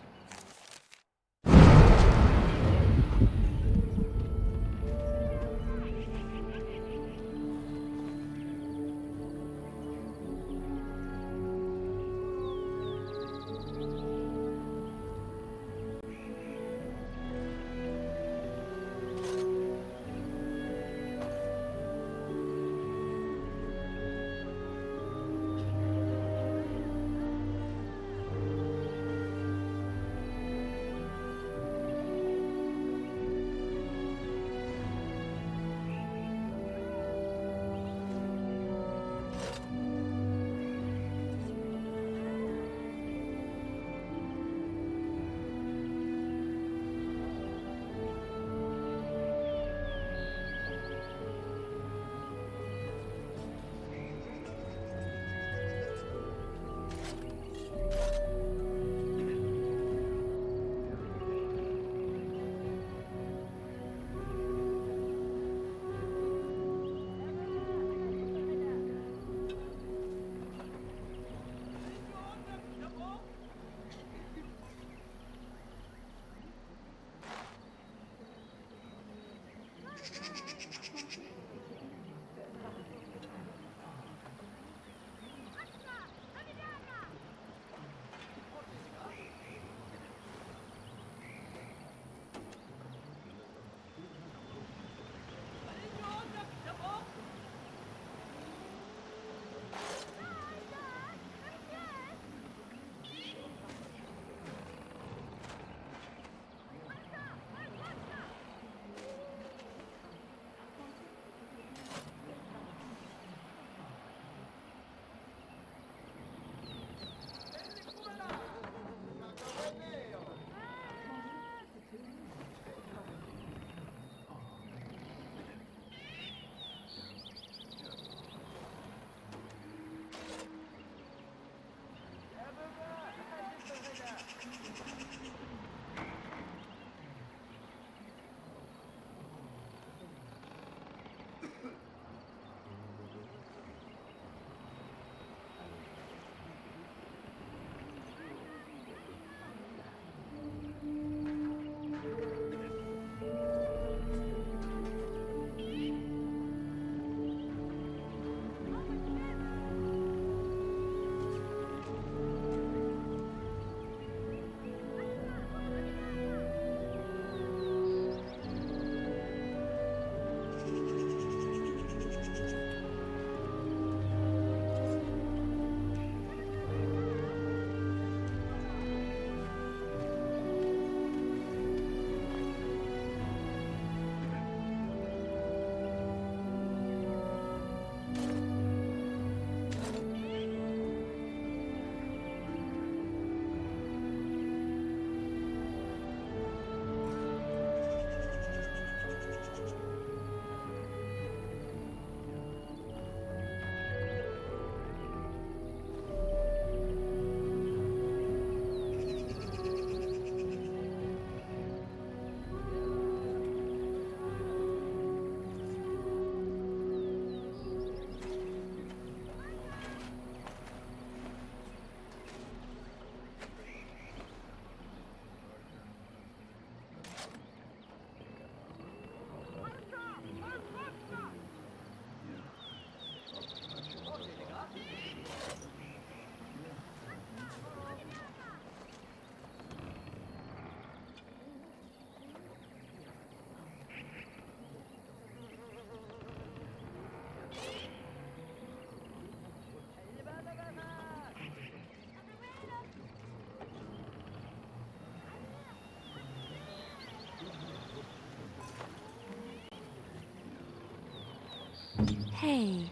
Hey.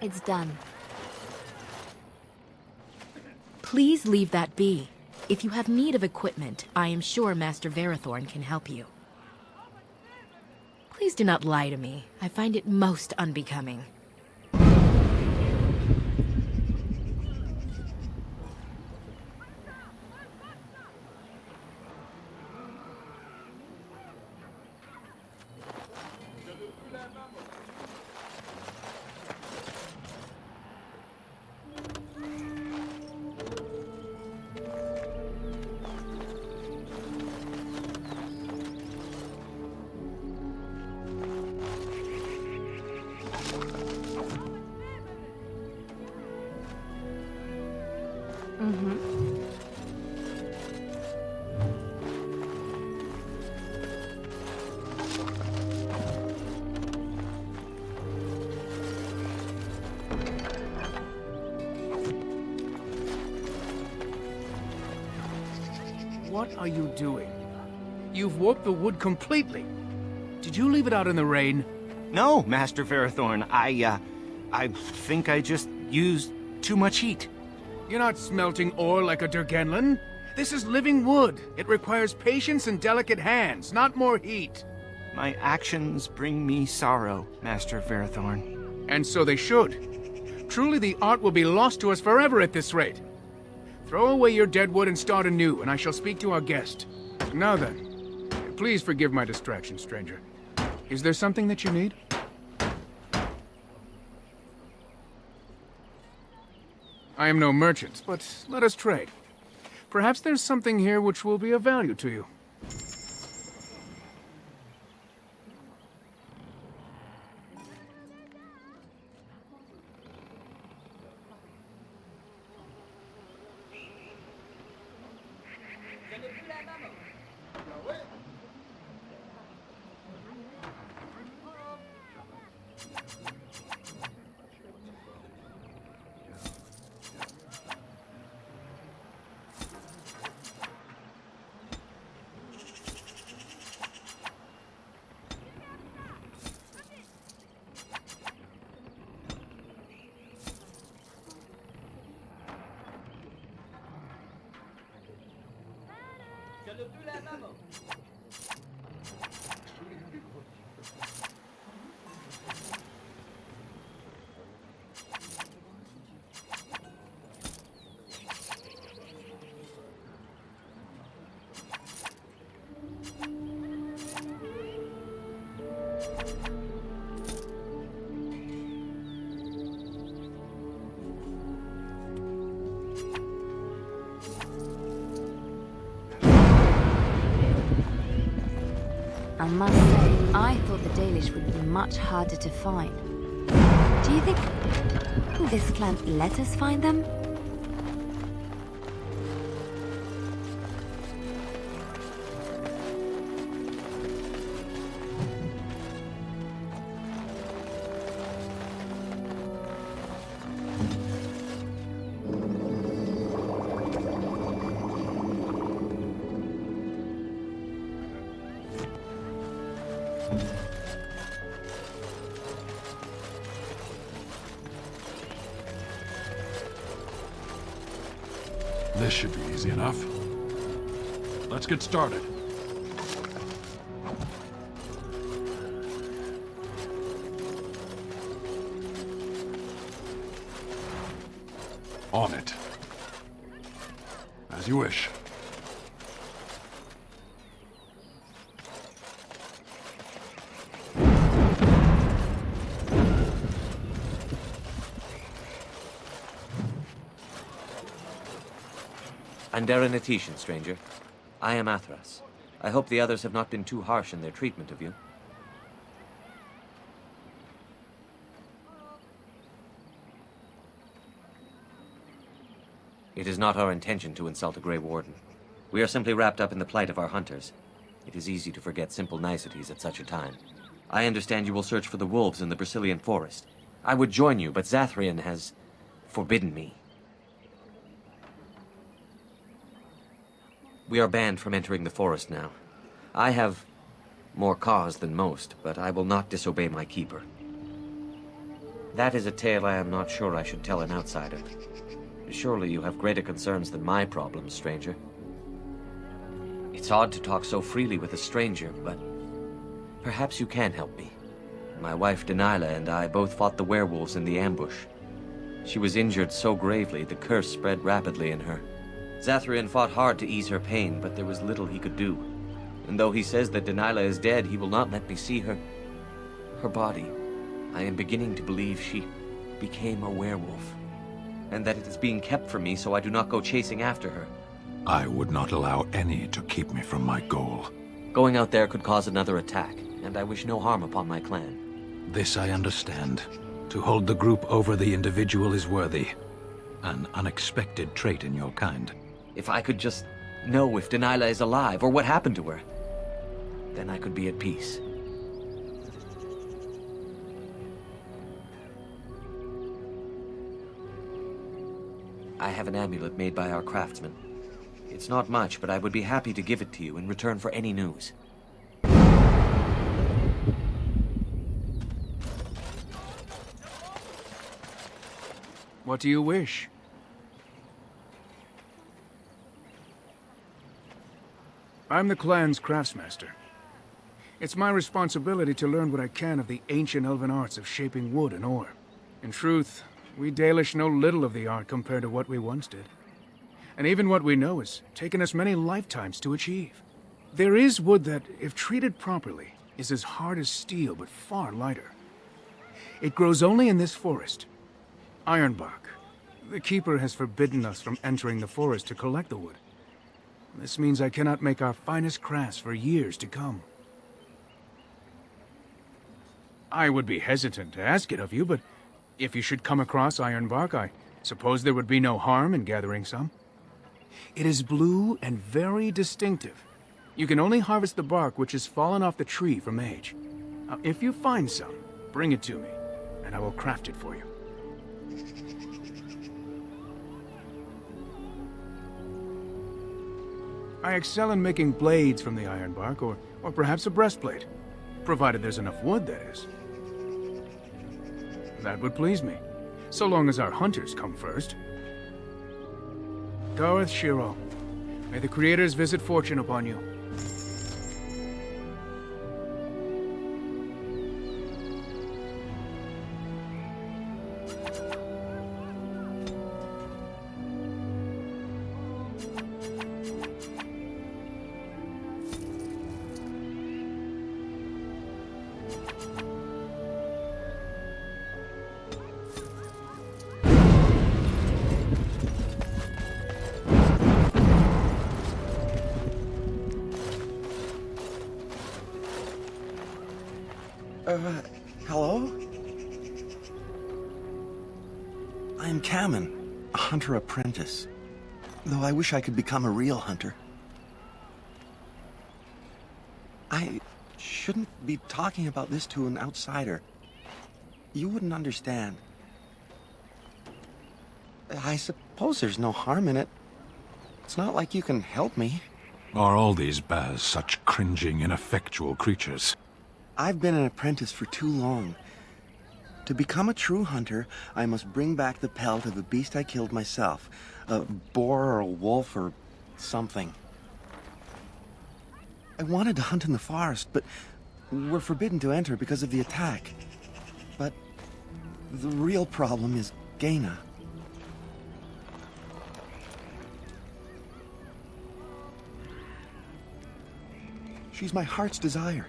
It's done. Please leave that be. If you have need of equipment, I am sure Master Verathorn can help you. Please do not lie to me. I find it most unbecoming. What are you doing? You've warped the wood completely. Did you leave it out in the rain? No, Master Verathorn. I think I just used too much heat. You're not smelting ore like a Durgenlin. This is living wood. It requires patience and delicate hands, not more heat. My actions bring me sorrow, Master Verathorn. And so they should. Truly the art will be lost to us forever at this rate. Throw away your dead wood and start anew, and I shall speak to our guest. Now then, please forgive my distraction, stranger. Is there something that you need? I am no merchant, but let us trade. Perhaps there's something here which will be of value to you. I must say, I thought the Dalish would be much harder to find. Do you think this clan let us find them? This should be easy enough. Let's get started. On it. As you wish. Andera Natishan, stranger. I am Athras. I hope the others have not been too harsh in their treatment of you. It is not our intention to insult a Grey Warden. We are simply wrapped up in the plight of our hunters. It is easy to forget simple niceties at such a time. I understand you will search for the wolves in the Brazilian forest. I would join you, but Zathrian has forbidden me. We are banned from entering the forest now. I have more cause than most, but I will not disobey my keeper. That is a tale I am not sure I should tell an outsider. Surely you have greater concerns than my problems, stranger. It's odd to talk so freely with a stranger, but perhaps you can help me. My wife Denilah and I both fought the werewolves in the ambush. She was injured so gravely, the curse spread rapidly in her. Zathrian fought hard to ease her pain, but there was little he could do. And though he says that Denilah is dead, he will not let me see her body. I am beginning to believe she became a werewolf, and that it is being kept from me so I do not go chasing after her. I would not allow any to keep me from my goal. Going out there could cause another attack, and I wish no harm upon my clan. This I understand. To hold the group over the individual is worthy. An unexpected trait in your kind. If I could just know if Denilah is alive, or what happened to her, then I could be at peace. I have an amulet made by our craftsman. It's not much, but I would be happy to give it to you in return for any news. What do you wish? I'm the clan's craftsmaster. It's my responsibility to learn what I can of the ancient elven arts of shaping wood and ore. In truth, we Dalish know little of the art compared to what we once did. And even what we know has taken us many lifetimes to achieve. There is wood that, if treated properly, is as hard as steel but far lighter. It grows only in this forest. Ironbark. The Keeper has forbidden us from entering the forest to collect the wood. This means I cannot make our finest crafts for years to come. I would be hesitant to ask it of you, but if you should come across ironbark, I suppose there would be no harm in gathering some. It is blue and very distinctive. You can only harvest the bark which has fallen off the tree from age. Now, if you find some, bring it to me, and I will craft it for you. I excel in making blades from the ironbark, or perhaps a breastplate. Provided there's enough wood, that is. That would please me, so long as our hunters come first. Gareth Shiro, may the Creator's visit fortune upon you. Hello? I am Kamen, a hunter apprentice. Though I wish I could become a real hunter. I shouldn't be talking about this to an outsider. You wouldn't understand. I suppose there's no harm in it. It's not like you can help me. Are all these Baz such cringing, ineffectual creatures? I've been an apprentice for too long. To become a true hunter, I must bring back the pelt of a beast I killed myself. A boar or a wolf or something. I wanted to hunt in the forest, but we're forbidden to enter because of the attack. But the real problem is Gaina. She's my heart's desire.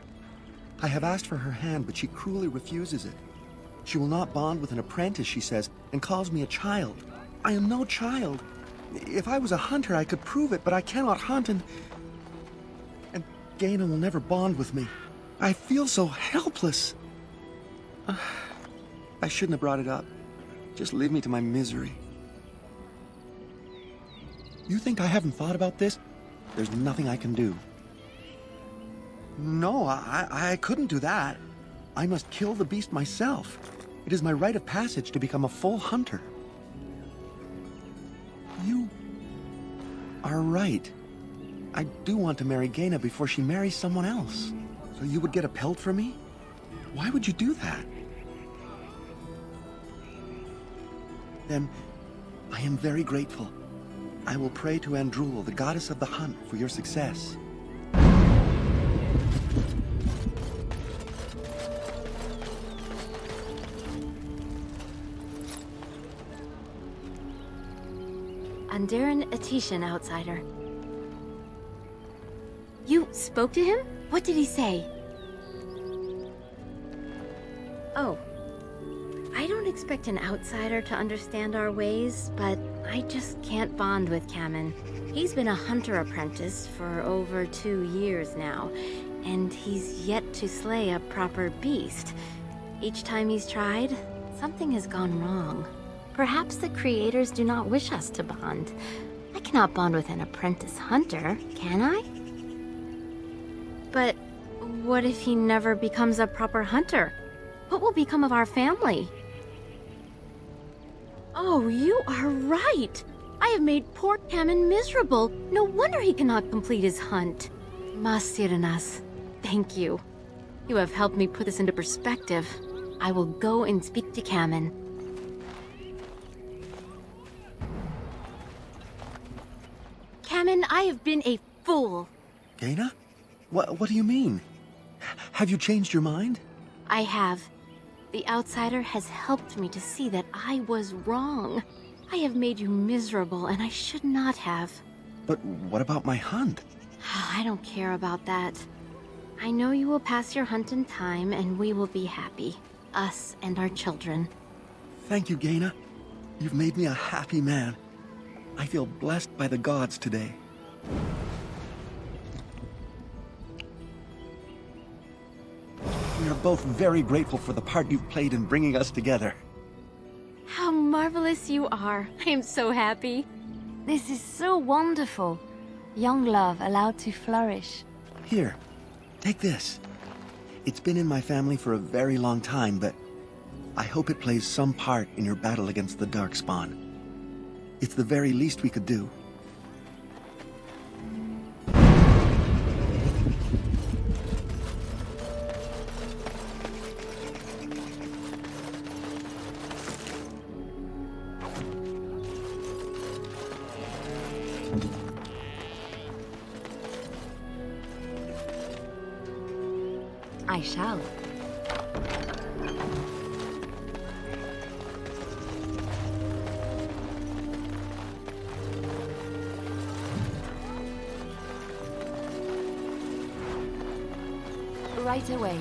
I have asked for her hand, but she cruelly refuses it. She will not bond with an apprentice, she says, and calls me a child. I am no child. If I was a hunter, I could prove it, but I cannot hunt, and Gaina will never bond with me. I feel so helpless. I shouldn't have brought it up. Just leave me to my misery. You think I haven't thought about this? There's nothing I can do. No, I couldn't do that. I must kill the beast myself. It is my rite of passage to become a full hunter. You are right. I do want to marry Gaina before she marries someone else. So you would get a pelt for me? Why would you do that? Then, I am very grateful. I will pray to Andrul, the goddess of the hunt, for your success. Andaran Atishan, outsider. You spoke to him? What did he say? Oh. I don't expect an outsider to understand our ways, but I just can't bond with Kamen. He's been a hunter apprentice for over 2 years now, and he's yet to slay a proper beast. Each time he's tried, something has gone wrong. Perhaps the creators do not wish us to bond. I cannot bond with an apprentice hunter, can I? But what if he never becomes a proper hunter? What will become of our family? Oh, you are right! I have made poor Kamen miserable. No wonder he cannot complete his hunt. Masiranas, thank you. You have helped me put this into perspective. I will go and speak to Kamen. Kamen, I have been a fool. Gaina? What do you mean? Have you changed your mind? I have. The outsider has helped me to see that I was wrong. I have made you miserable, and I should not have. But what about my hunt? I don't care about that. I know you will pass your hunt in time, and we will be happy. Us and our children. Thank you, Gaina. You've made me a happy man. I feel blessed by the gods today. We are both very grateful for the part you've played in bringing us together. How marvelous you are. I am so happy. This is so wonderful. Young love allowed to flourish. Here, take this. It's been in my family for a very long time, but I hope it plays some part in your battle against the Darkspawn. It's the very least we could do. I shall. Right away.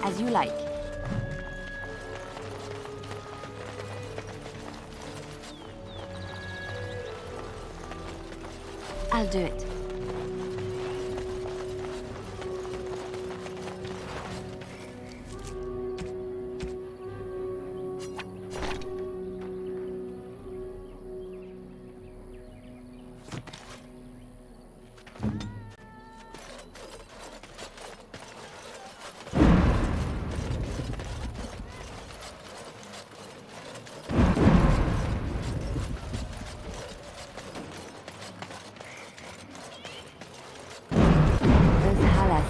As you like. I'll do it.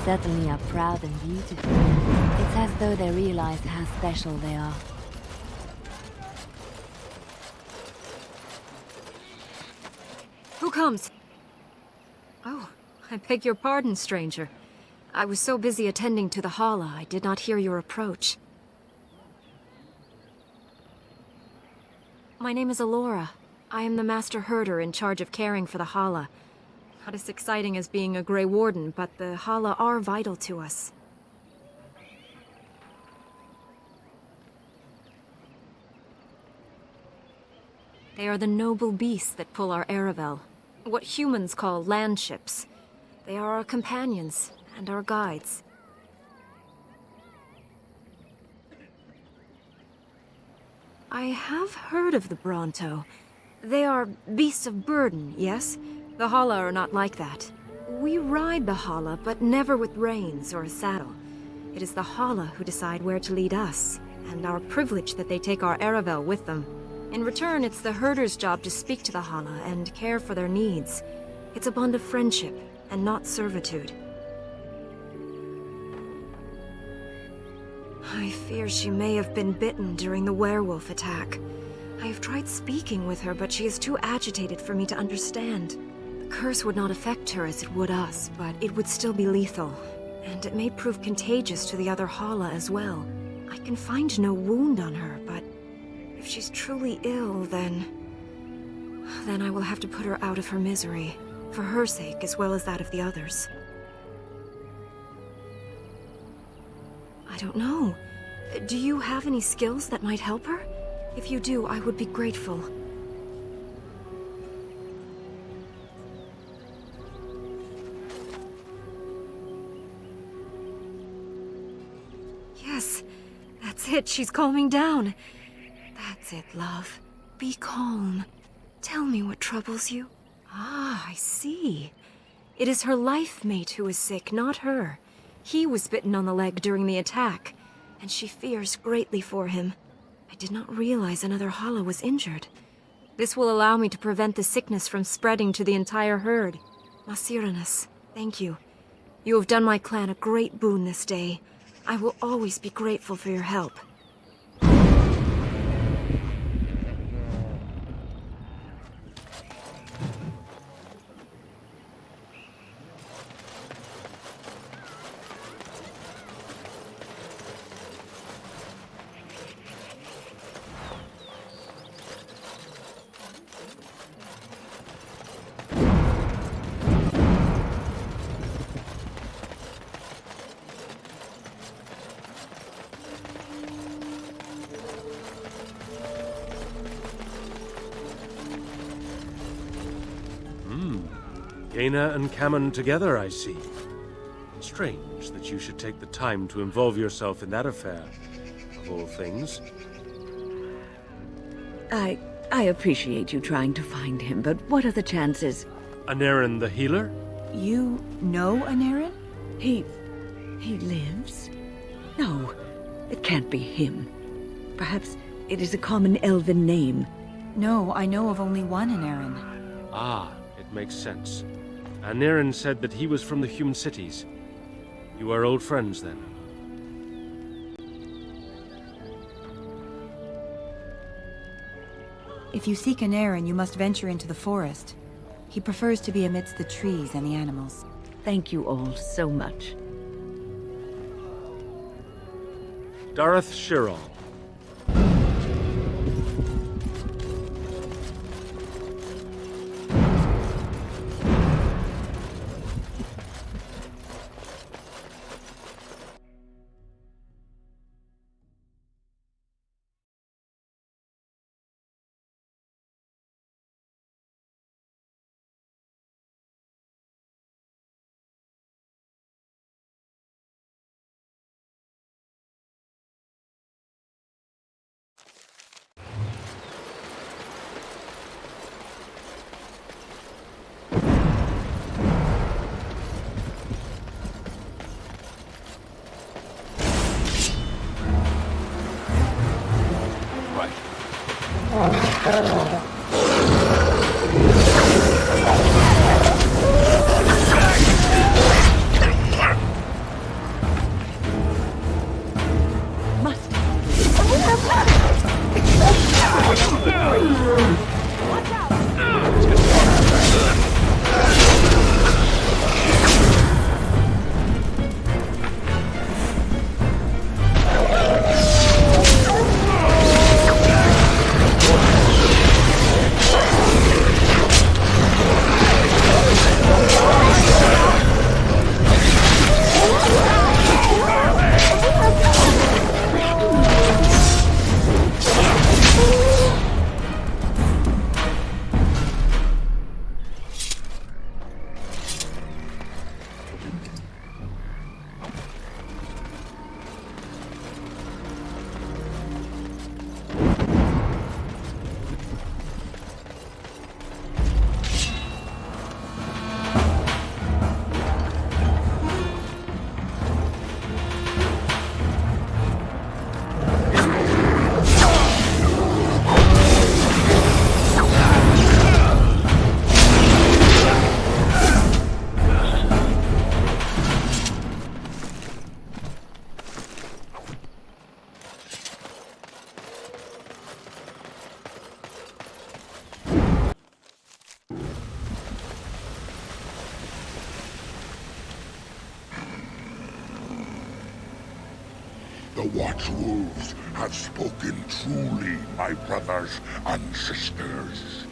Certainly are proud and beautiful. It's as though they realize how special they are. Who comes? Oh, I beg your pardon, stranger. I was so busy attending to the Hala, I did not hear your approach. My name is Alora. I am the Master Herder in charge of caring for the Hala. Not as exciting as being a Grey Warden, but the Hala are vital to us. They are the noble beasts that pull our Aravel. What humans call land ships. They are our companions and our guides. I have heard of the Bronto. They are beasts of burden, yes? The Hala are not like that. We ride the Hala, but never with reins or a saddle. It is the Hala who decide where to lead us, and our privilege that they take our Aravel with them. In return, it's the herder's job to speak to the Hala and care for their needs. It's a bond of friendship, and not servitude. I fear she may have been bitten during the werewolf attack. I have tried speaking with her, but she is too agitated for me to understand. The curse would not affect her as it would us, but it would still be lethal. And it may prove contagious to the other Hala as well. I can find no wound on her, but if she's truly ill, then I will have to put her out of her misery. For her sake, as well as that of the others. I don't know. Do you have any skills that might help her? If you do, I would be grateful. Yes, that's it. She's calming down. That's it, love. Be calm. Tell me what troubles you. Ah, I see. It is her life mate who is sick, not her. He was bitten on the leg during the attack, and she fears greatly for him. I did not realize another Hala was injured. This will allow me to prevent the sickness from spreading to the entire herd. Masiranus, thank you. You have done my clan a great boon this day. I will always be grateful for your help. Jaina and Cammon together, I see. Strange that you should take the time to involve yourself in that affair, of all things. I appreciate you trying to find him, but what are the chances? Aneirin the healer? You know Aneirin? He lives? No, it can't be him. Perhaps it is a common elven name. No, I know of only one Aneirin. Ah, it makes sense. Aneirin said that he was from the human cities. You are old friends, then? If you seek Aneirin, you must venture into the forest. He prefers to be amidst the trees and the animals. Thank you all so much. Dareth Shirral. The Watchwolves have spoken truly, my brothers and sisters.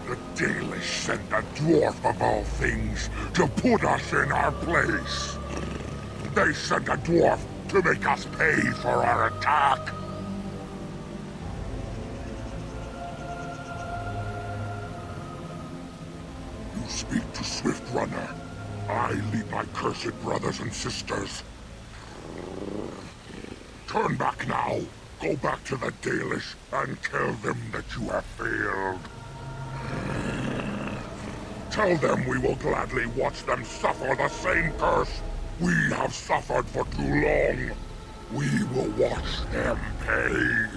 The Dalish sent the dwarf of all things to put us in our place. They sent a dwarf to make us pay for our attack. You speak to Swift Runner. I lead my cursed brothers and sisters. Turn back now. Go back to the Dalish and tell them that you have failed. Tell them we will gladly watch them suffer the same curse we have suffered for too long. We will watch them pay.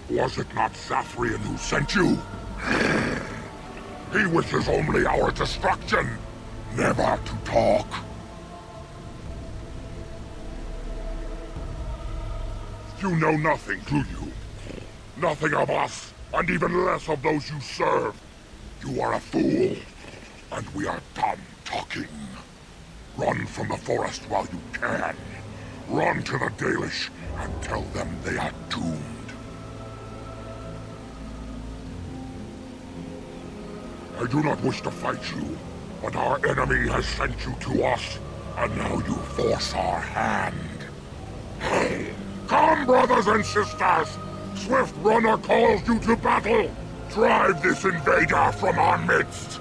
Was it not Zafrian who sent you? He wishes only our destruction, never to talk. You know nothing, do you? Nothing of us, and even less of those you serve. You are a fool, and we are done talking. Run from the forest while you can. Run to the Dalish and tell them they are doomed. I do not wish to fight you, but our enemy has sent you to us, and now you force our hand. Come, brothers and sisters! Swift Runner calls you to battle! Drive this invader from our midst!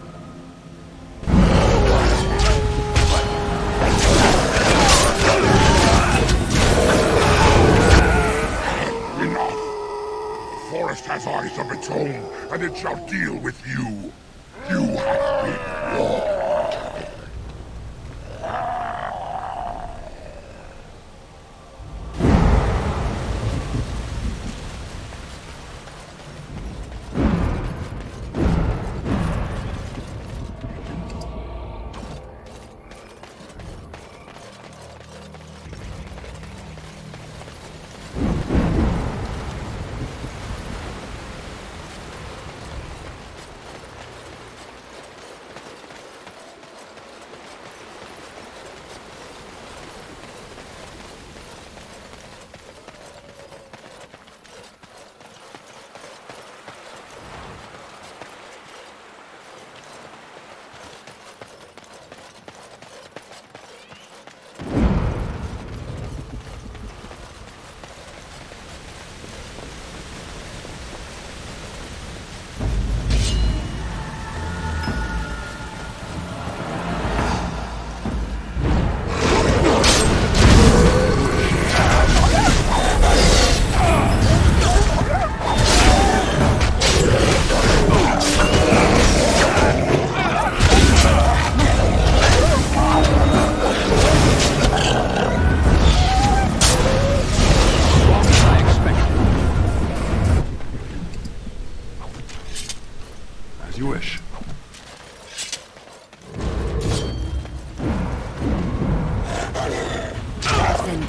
Enough! The forest has eyes of its own, and it shall deal with you. You have been warned.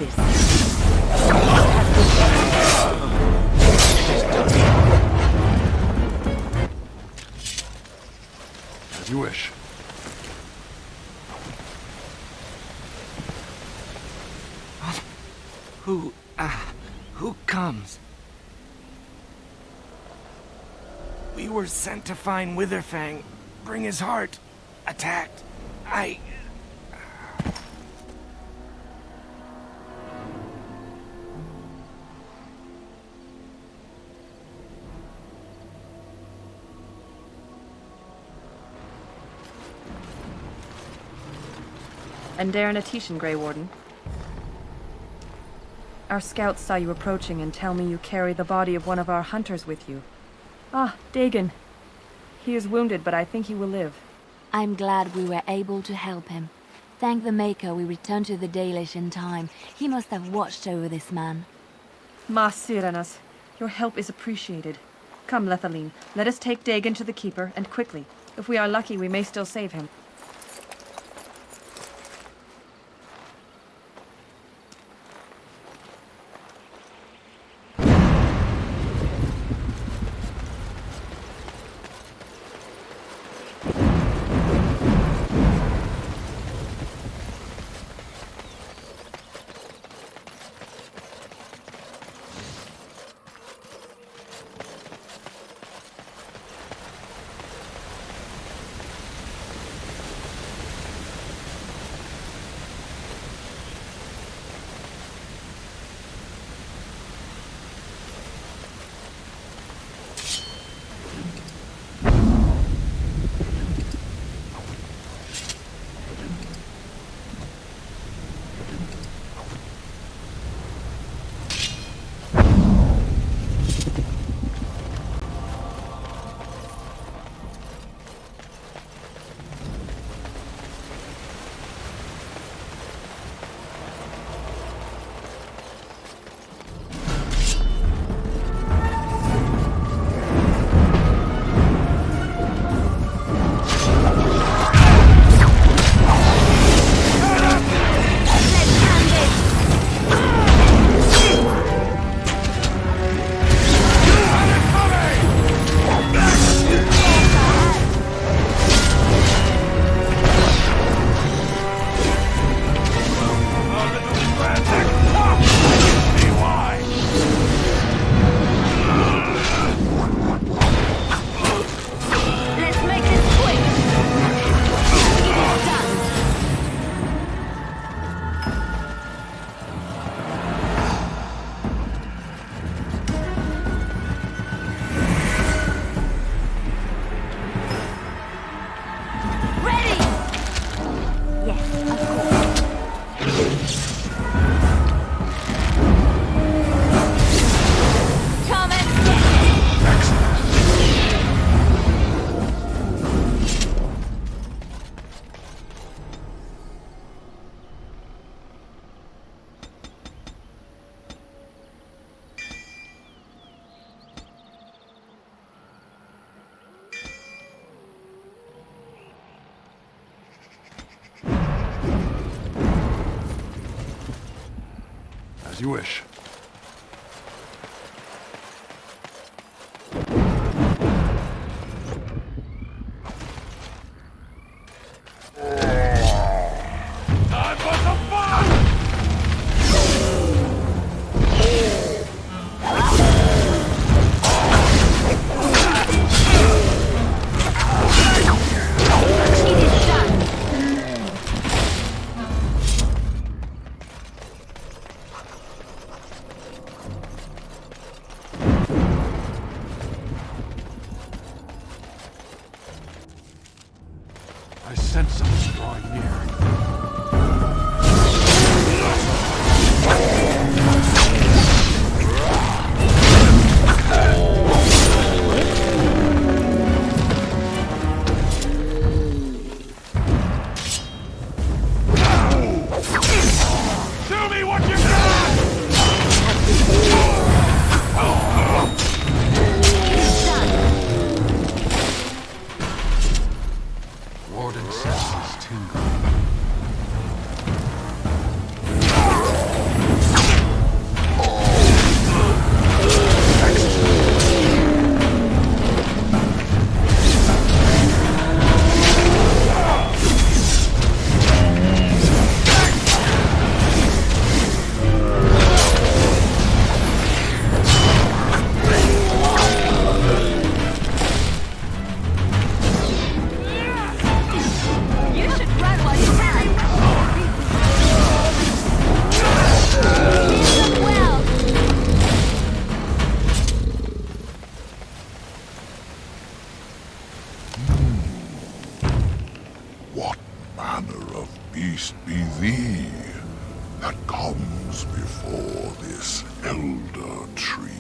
this. As you wish. Who comes? We were sent to find Witherfang. Bring his heart. Attacked. And Darren Atishan, Grey Warden. Our scouts saw you approaching and tell me you carry the body of one of our hunters with you. Ah, Dagon. He is wounded, but I think he will live. I'm glad we were able to help him. Thank the Maker we returned to the Dalish in time. He must have watched over this man. Ma Syranas, your help is appreciated. Come, Lethaline, let us take Dagon to the Keeper, and quickly. If we are lucky, we may still save him. As you wish. Time for some fun! I sense something drawing near. Show me what you got! Warden senses tingling. must be thee that comes before this elder tree.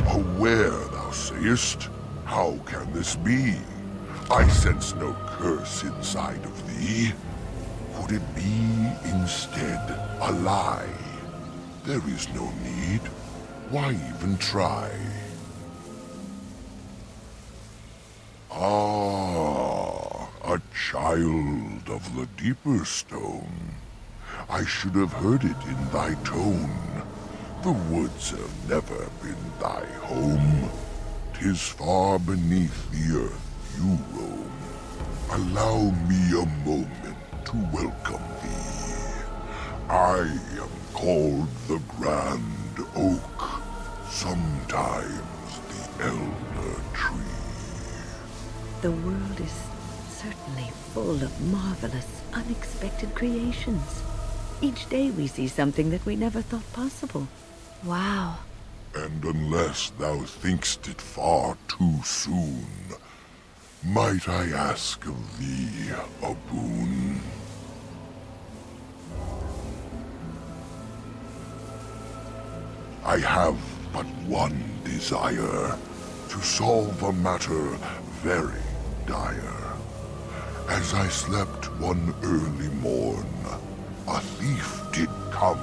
Aware, thou sayest? How can this be? I sense no curse inside of thee. Could it be, instead, a lie? There is no need. Why even try? Ah, a child of the deeper stone. I should have heard it in thy tone. The woods have never been thy home. 'Tis far beneath the earth you roam. Allow me a moment to welcome thee. I am called the Grand Oak, sometimes the Elder Tree. The world is certainly full of marvelous, unexpected creations. Each day we see something that we never thought possible. Wow. And unless thou thinkst it far too soon, might I ask of thee a boon? I have but one desire, to solve a matter very dire. As I slept one early morn, a thief did come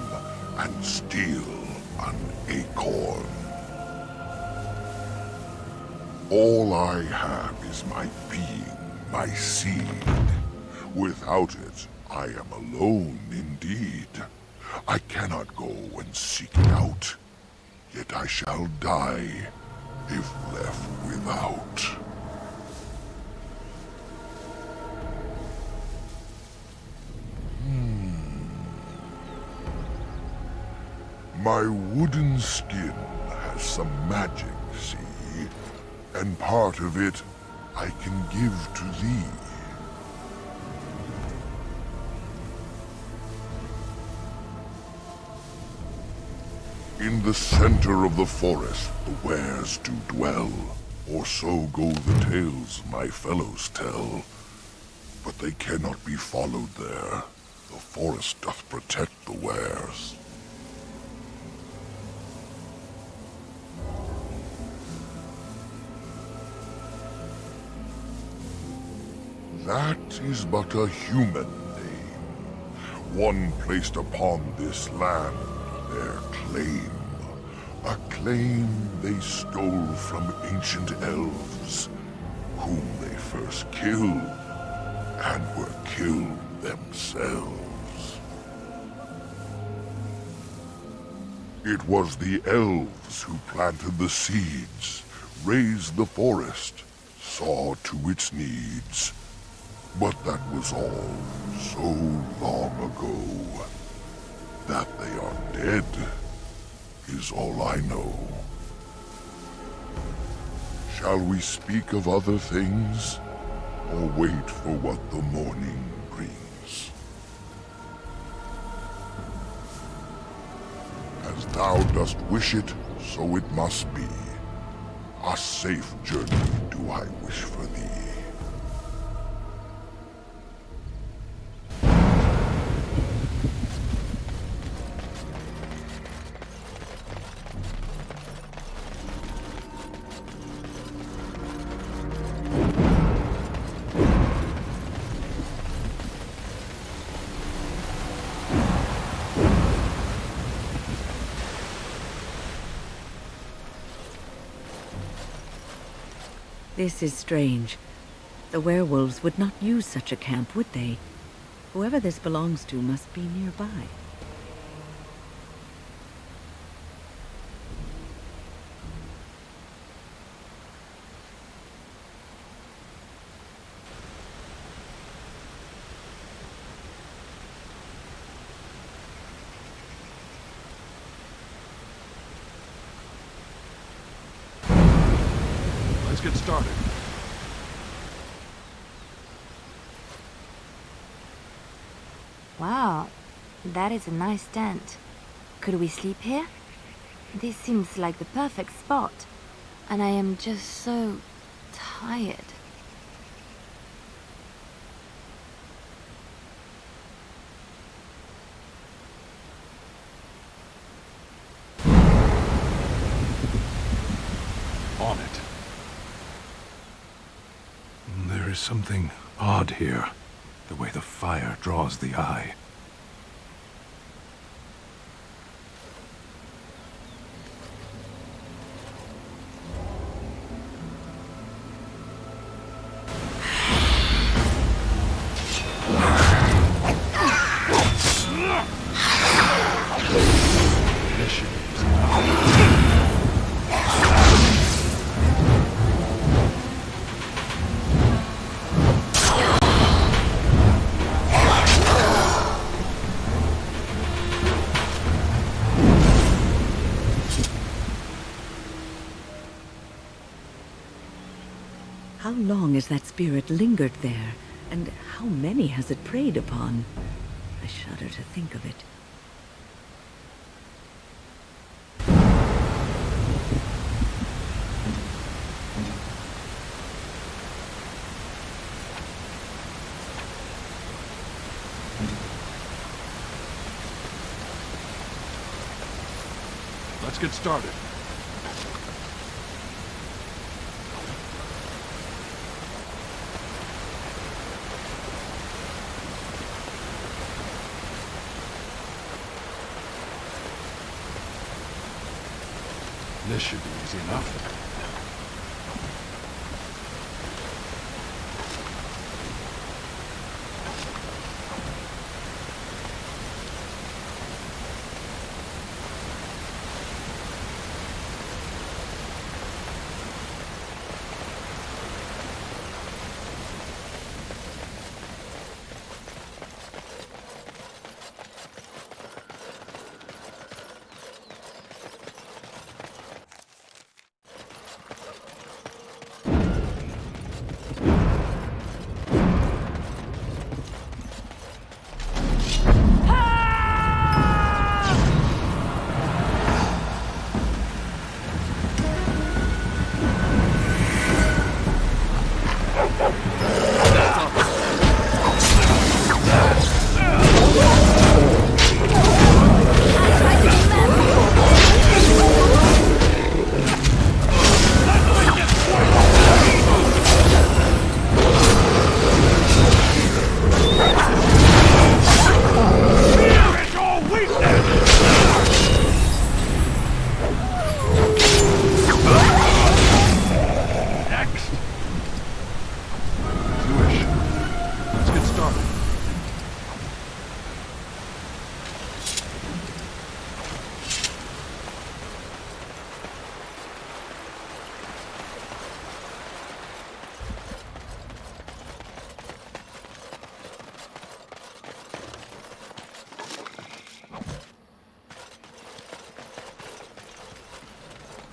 and steal an acorn. All I have is my being, my seed. Without it, I am alone indeed. I cannot go and seek it out, yet I shall die if left without. My wooden skin has some magic, see? And part of it I can give to thee. In the center of the forest the wares do dwell, or so go the tales my fellows tell. But they cannot be followed there. The forest doth protect the wares. That is but a human name, one placed upon this land, their claim. A claim they stole from ancient elves, whom they first killed, and were killed themselves. It was the elves who planted the seeds, raised the forest, saw to its needs. But that was all so long ago. That they are dead is all I know. Shall we speak of other things, or wait for what the morning brings? As thou dost wish it, so it must be. A safe journey do I wish for thee. This is strange. The werewolves would not use such a camp, would they? Whoever this belongs to must be nearby. Let's get started. Wow, that is a nice tent. Could we sleep here? This seems like the perfect spot. And I am just so tired. is something odd here. The way the fire draws the eye. How long has that spirit lingered there? And how many has it preyed upon? I shudder to think of it. Let's get started. This should be easy enough.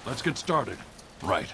Let's get started. Right.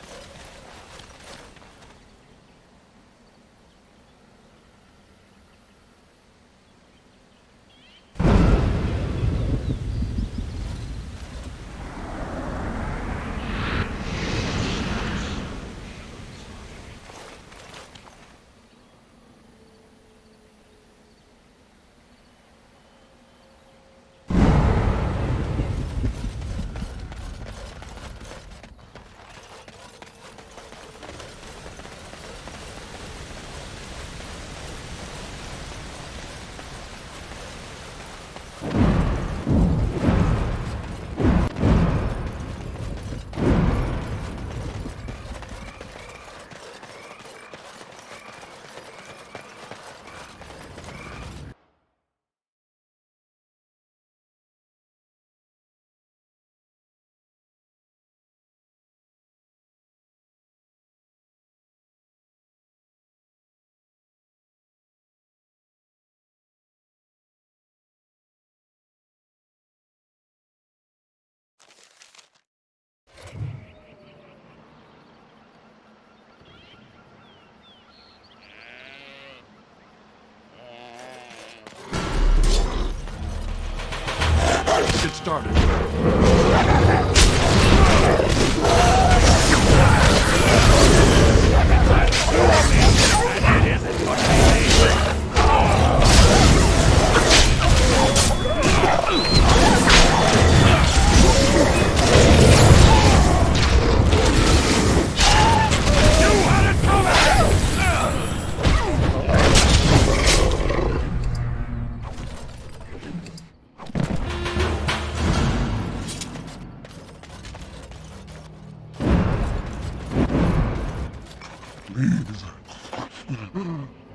Let's get started.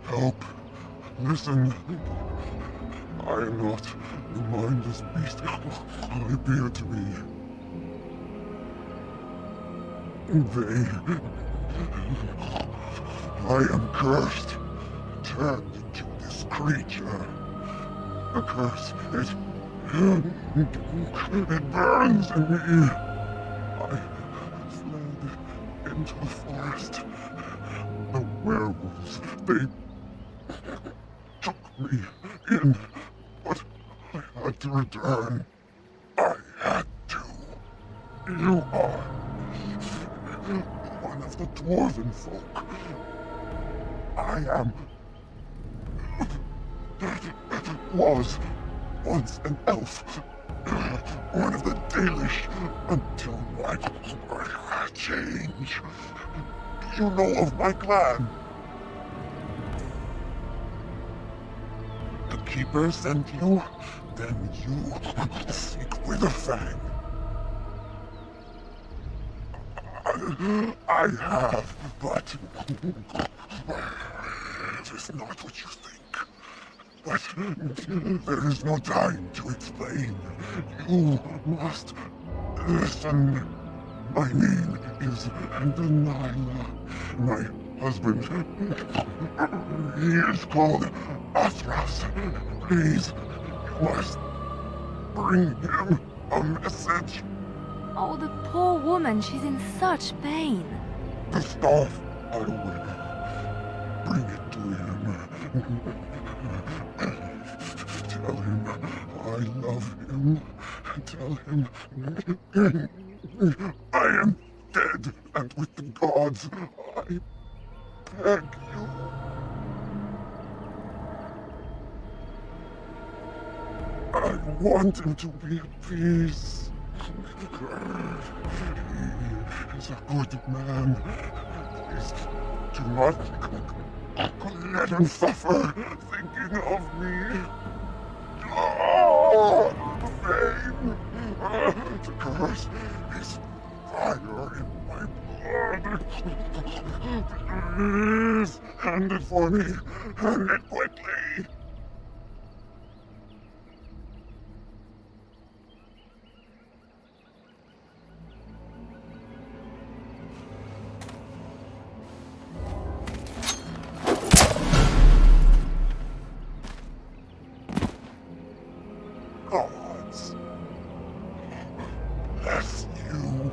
Help. Listen. I am not the mindless beast I appear to be. I am cursed, turned into this creature. The curse, it burns in me. I fled into the forest. The werewolves, they took me in, but I had to return. I had to. You are one of the dwarven folk. I am... was once an elf. One of the Dalish until my change. Do you know of my clan? The Keeper sent you? Then you seek Witherfang. I have, but it is not what you think. But there is no time to explain. You must listen. My name is Delilah. My husband, he is called Athras. Please, you must bring him a message. Oh, the poor woman, she's in such pain. The staff, I will bring it to him. Tell him I love him. Tell him I am dead and with the gods. I beg you. I want him to be at peace. He is a good man. Please do not let him suffer thinking of me. Oh, pain. The curse is fire in my blood. Please, hand it for me. Hand it quickly. Gods, bless you.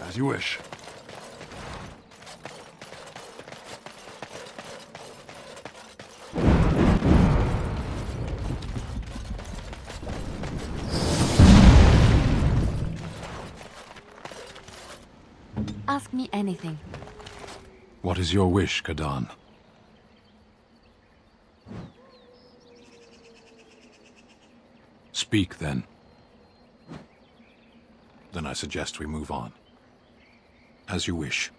As you wish. Ask me anything. What is your wish, Kadan? Speak, then. Then I suggest we move on. As you wish.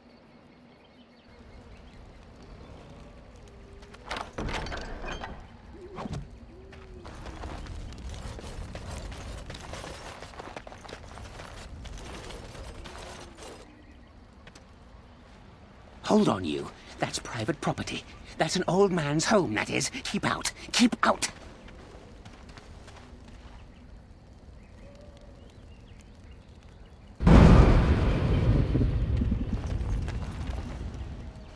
Hold on, you. That's private property. That's an old man's home, that is. Keep out. Keep out!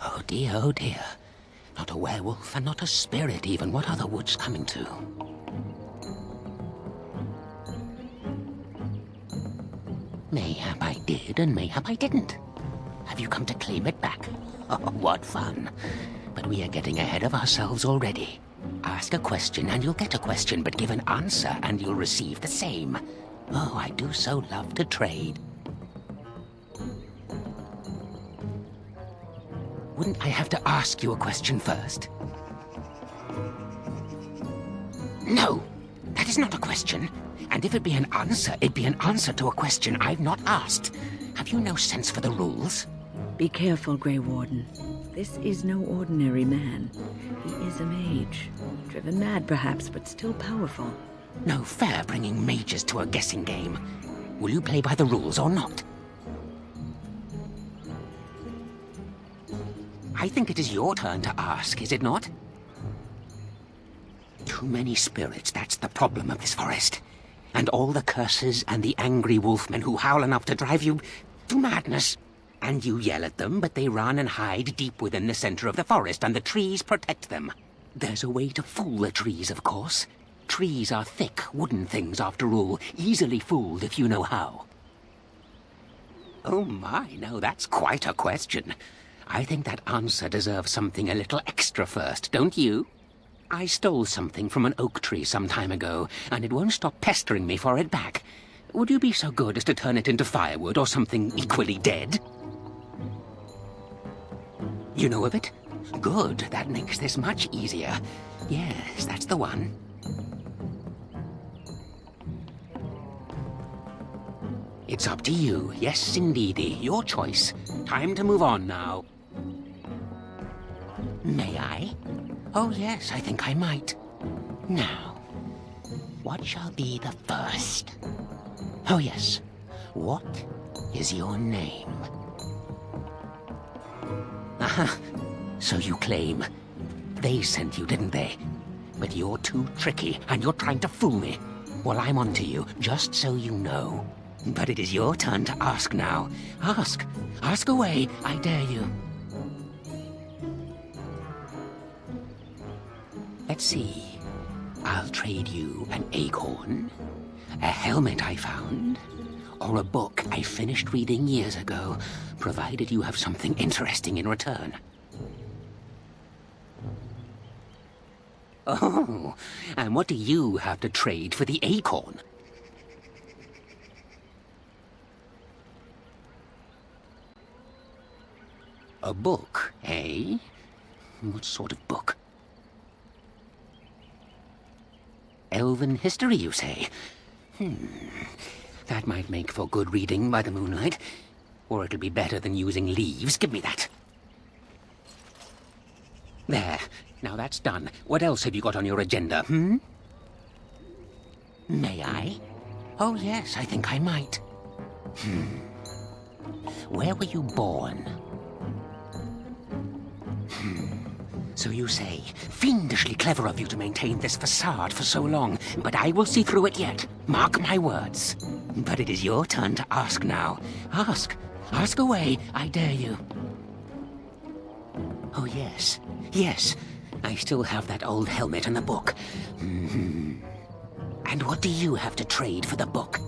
Oh dear, oh dear. Not a werewolf, and not a spirit even. What are the woods coming to? Mayhap I did, and mayhap I didn't. Have you come to claim it back? Oh, what fun. But we are getting ahead of ourselves already. Ask a question and you'll get a question, but give an answer and you'll receive the same. Oh, I do so love to trade. Wouldn't I have to ask you a question first? No, that is not a question. And if it be an answer, it'd be an answer to a question I've not asked. Have you no sense for the rules? Be careful, Grey Warden. This is no ordinary man. He is a mage. Driven mad, perhaps, but still powerful. No fair bringing mages to a guessing game. Will you play by the rules or not? I think it is your turn to ask, is it not? Too many spirits, that's the problem of this forest. And all the curses and the angry wolfmen who howl enough to drive you to madness. And you yell at them, but they run and hide deep within the center of the forest, and the trees protect them. There's a way to fool the trees, of course. Trees are thick, wooden things, after all, easily fooled if you know how. Oh my, no, that's quite a question. I think that answer deserves something a little extra first, don't you? I stole something from an oak tree some time ago, and it won't stop pestering me for it back. Would you be so good as to turn it into firewood or something equally dead? You know of it? Good, that makes this much easier. Yes, that's the one. It's up to you. Yes, indeedy. Your choice. Time to move on now. May I? Oh, yes, I think I might. Now, what shall be the first? Oh, yes. What is your name? Aha, so you claim. They sent you, didn't they? But you're too tricky, and you're trying to fool me. Well, I'm on to you, just so you know. But it is your turn to ask now. Ask. Ask away, I dare you. Let's see. I'll trade you an acorn, a helmet I found, or a book I finished reading years ago, provided you have something interesting in return. Oh, and what do you have to trade for the acorn? A book, eh? What sort of book? Elven history, you say? That might make for good reading by the moonlight. Or it'll be better than using leaves. Give me that. There. Now that's done. What else have you got on your agenda, May I? Oh, yes, I think I might. Where were you born? So you say. Fiendishly clever of you to maintain this facade for so long, but I will see through it yet. Mark my words. But it is your turn to ask now. Ask. Ask away, I dare you. Oh, yes. Yes. I still have that old helmet and the book. And what do you have to trade for the book?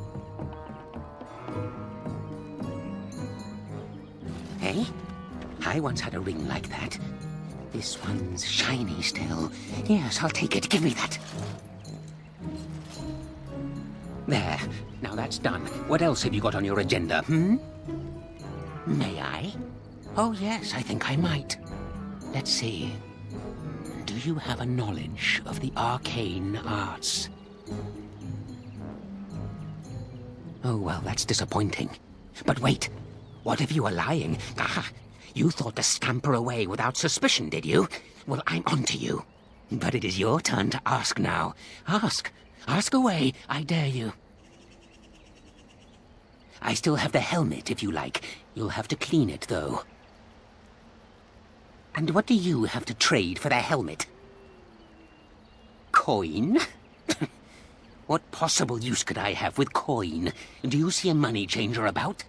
Eh? I once had a ring like that. This one's shiny still. Yes, I'll take it. Give me that. There. Now that's done. What else have you got on your agenda, May I? Oh, yes, I think I might. Let's see. Do you have a knowledge of the arcane arts? Oh, well, that's disappointing. But wait. What if you are lying? Ah, you thought to scamper away without suspicion, did you? Well, I'm onto you. But it is your turn to ask now. Ask. Ask away, I dare you. I still have the helmet, if you like. You'll have to clean it, though. And what do you have to trade for the helmet? Coin? What possible use could I have with coin? Do you see a money changer about?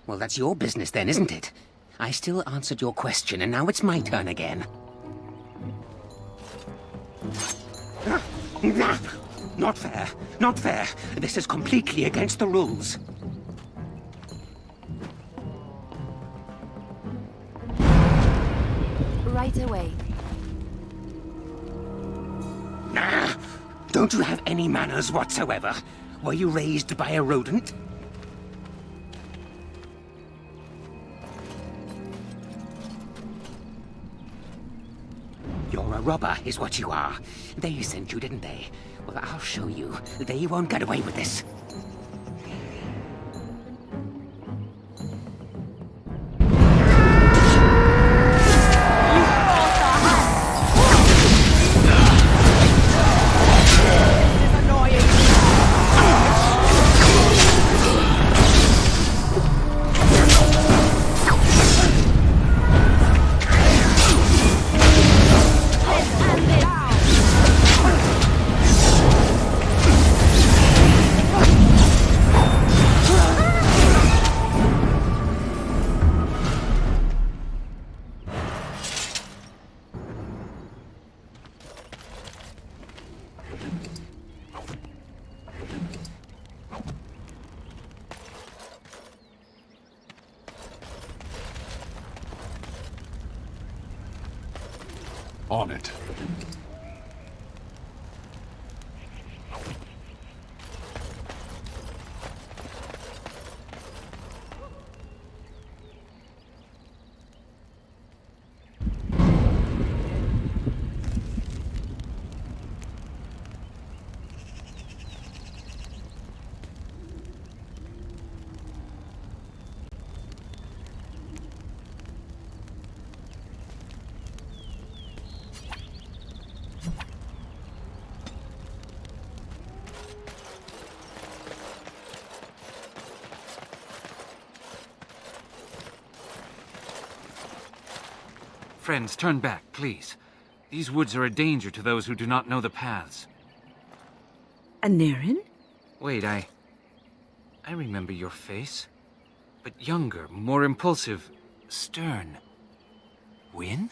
Well, that's your business then, isn't it? I still answered your question, and now it's my turn again. Not fair. Not fair. This is completely against the rules. Right away. Don't you have any manners whatsoever? Were you raised by a rodent? You're a robber, is what you are. They sent you, didn't they? Well, I'll show you. They won't get away with this. On it. Friends, turn back, please. These woods are a danger to those who do not know the paths. Aneurin? Wait, I remember your face. But younger, more impulsive, stern. Wynne?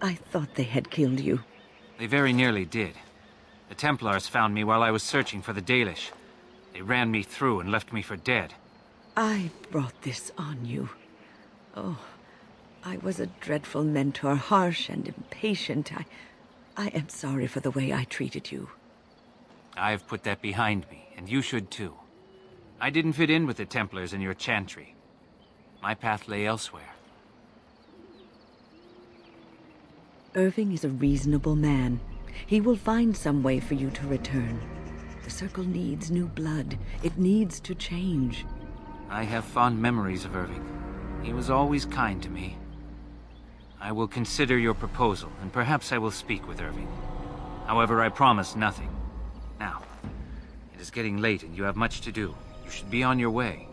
I thought they had killed you. They very nearly did. The Templars found me while I was searching for the Dalish. They ran me through and left me for dead. I brought this on you. Oh, I was a dreadful mentor, harsh and impatient. I am sorry for the way I treated you. I've put that behind me, and you should too. I didn't fit in with the Templars in your chantry. My path lay elsewhere. Irving is a reasonable man. He will find some way for you to return. The Circle needs new blood. It needs to change. I have fond memories of Irving. He was always kind to me. I will consider your proposal, and perhaps I will speak with Irving. However, I promise nothing. Now, it is getting late and you have much to do. You should be on your way.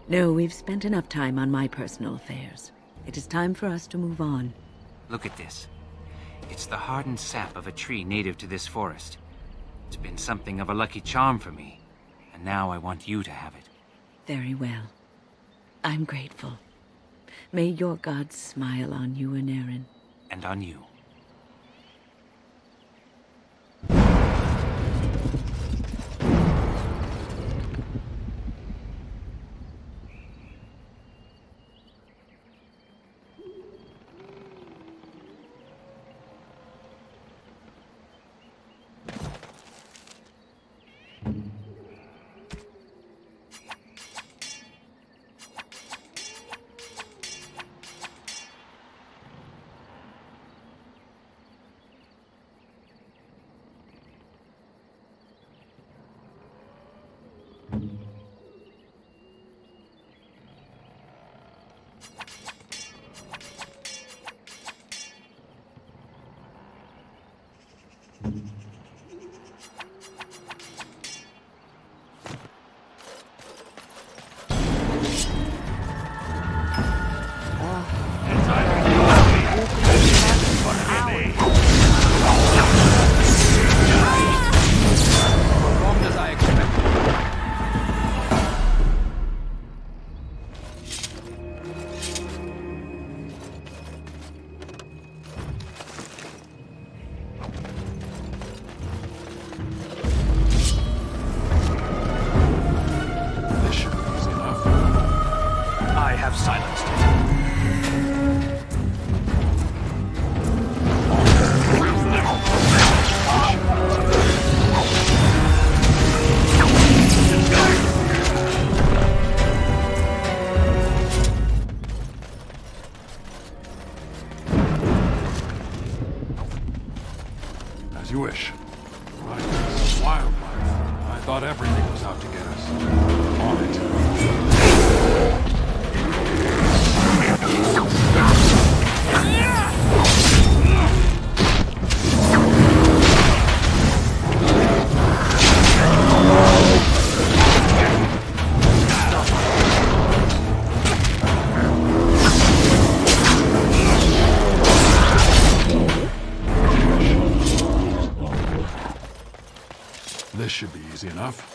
No, we've spent enough time on my personal affairs. It is time for us to move on. Look at this. It's the hardened sap of a tree native to this forest. It's been something of a lucky charm for me, and now I want you to have it. Very well. I'm grateful. May your gods smile on you, Aneurin. And on you. thought everything was out to get us. On it. This should be easy enough.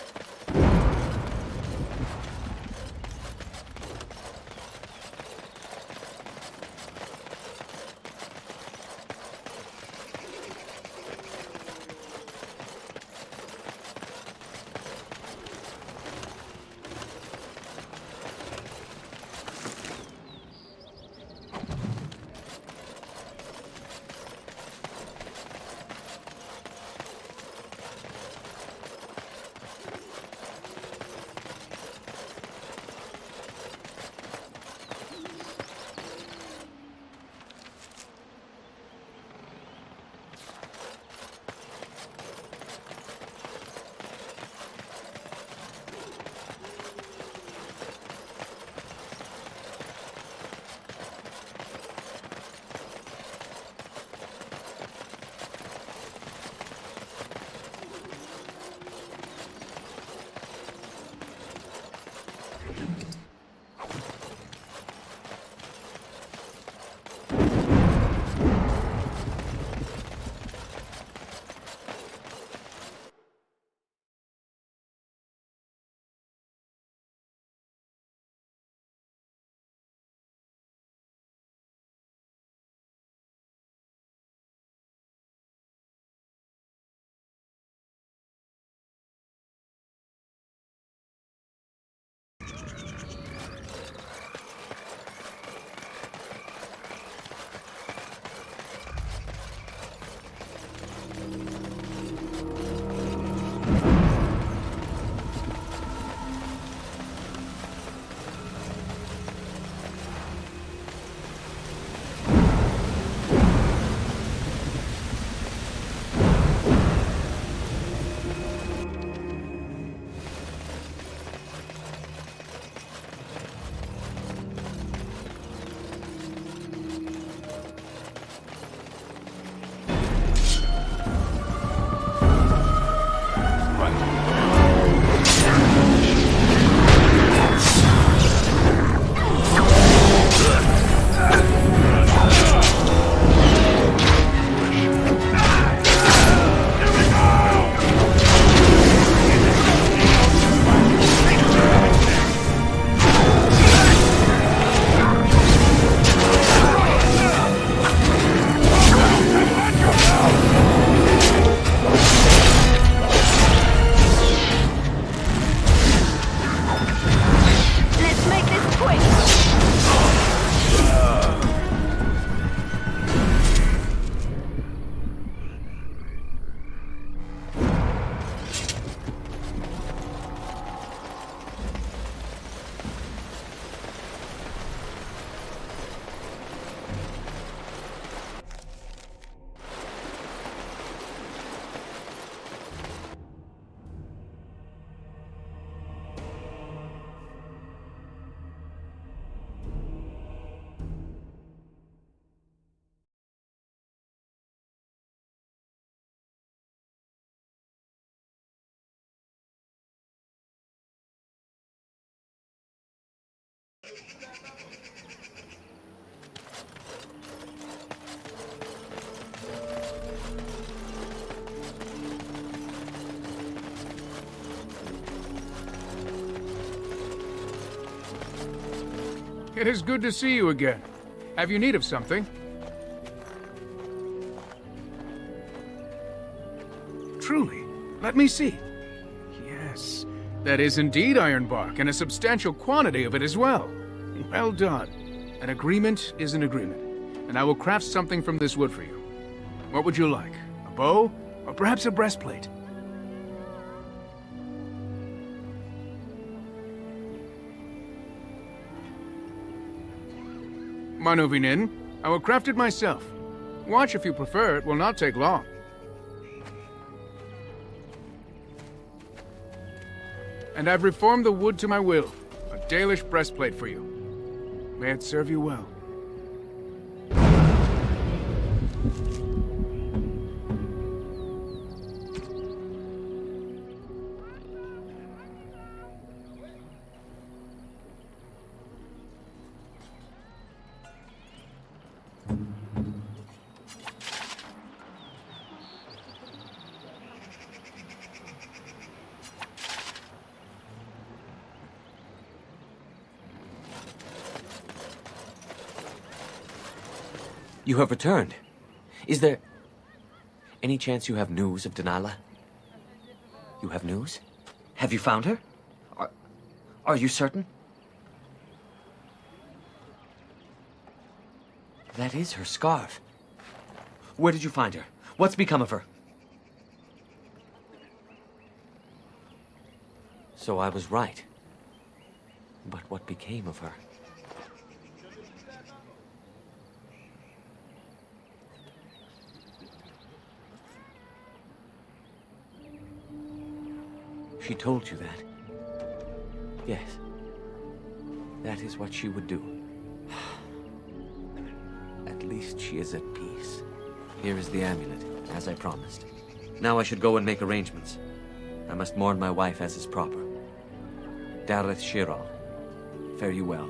It is good to see you again. Have you need of something? Truly. Let me see. Yes, that is indeed iron bark, and a substantial quantity of it as well. Well done. An agreement is an agreement, and I will craft something from this wood for you. What would you like? A bow? Or perhaps a breastplate? Manuvinin, I will craft it myself. Watch if you prefer, it will not take long. And I've reformed the wood to my will. A Dalish breastplate for you. May it serve you well. You have returned. Is there any chance you have news of Delilah? You have news? Have you found her? Are you certain? That is her scarf. Where did you find her? What's become of her? So I was right. But what became of her? She told you that? Yes. That is what she would do. At least she is at peace. Here is the amulet, as I promised. Now I should go and make arrangements. I must mourn my wife as is proper. Dareth Shiral, fare you well.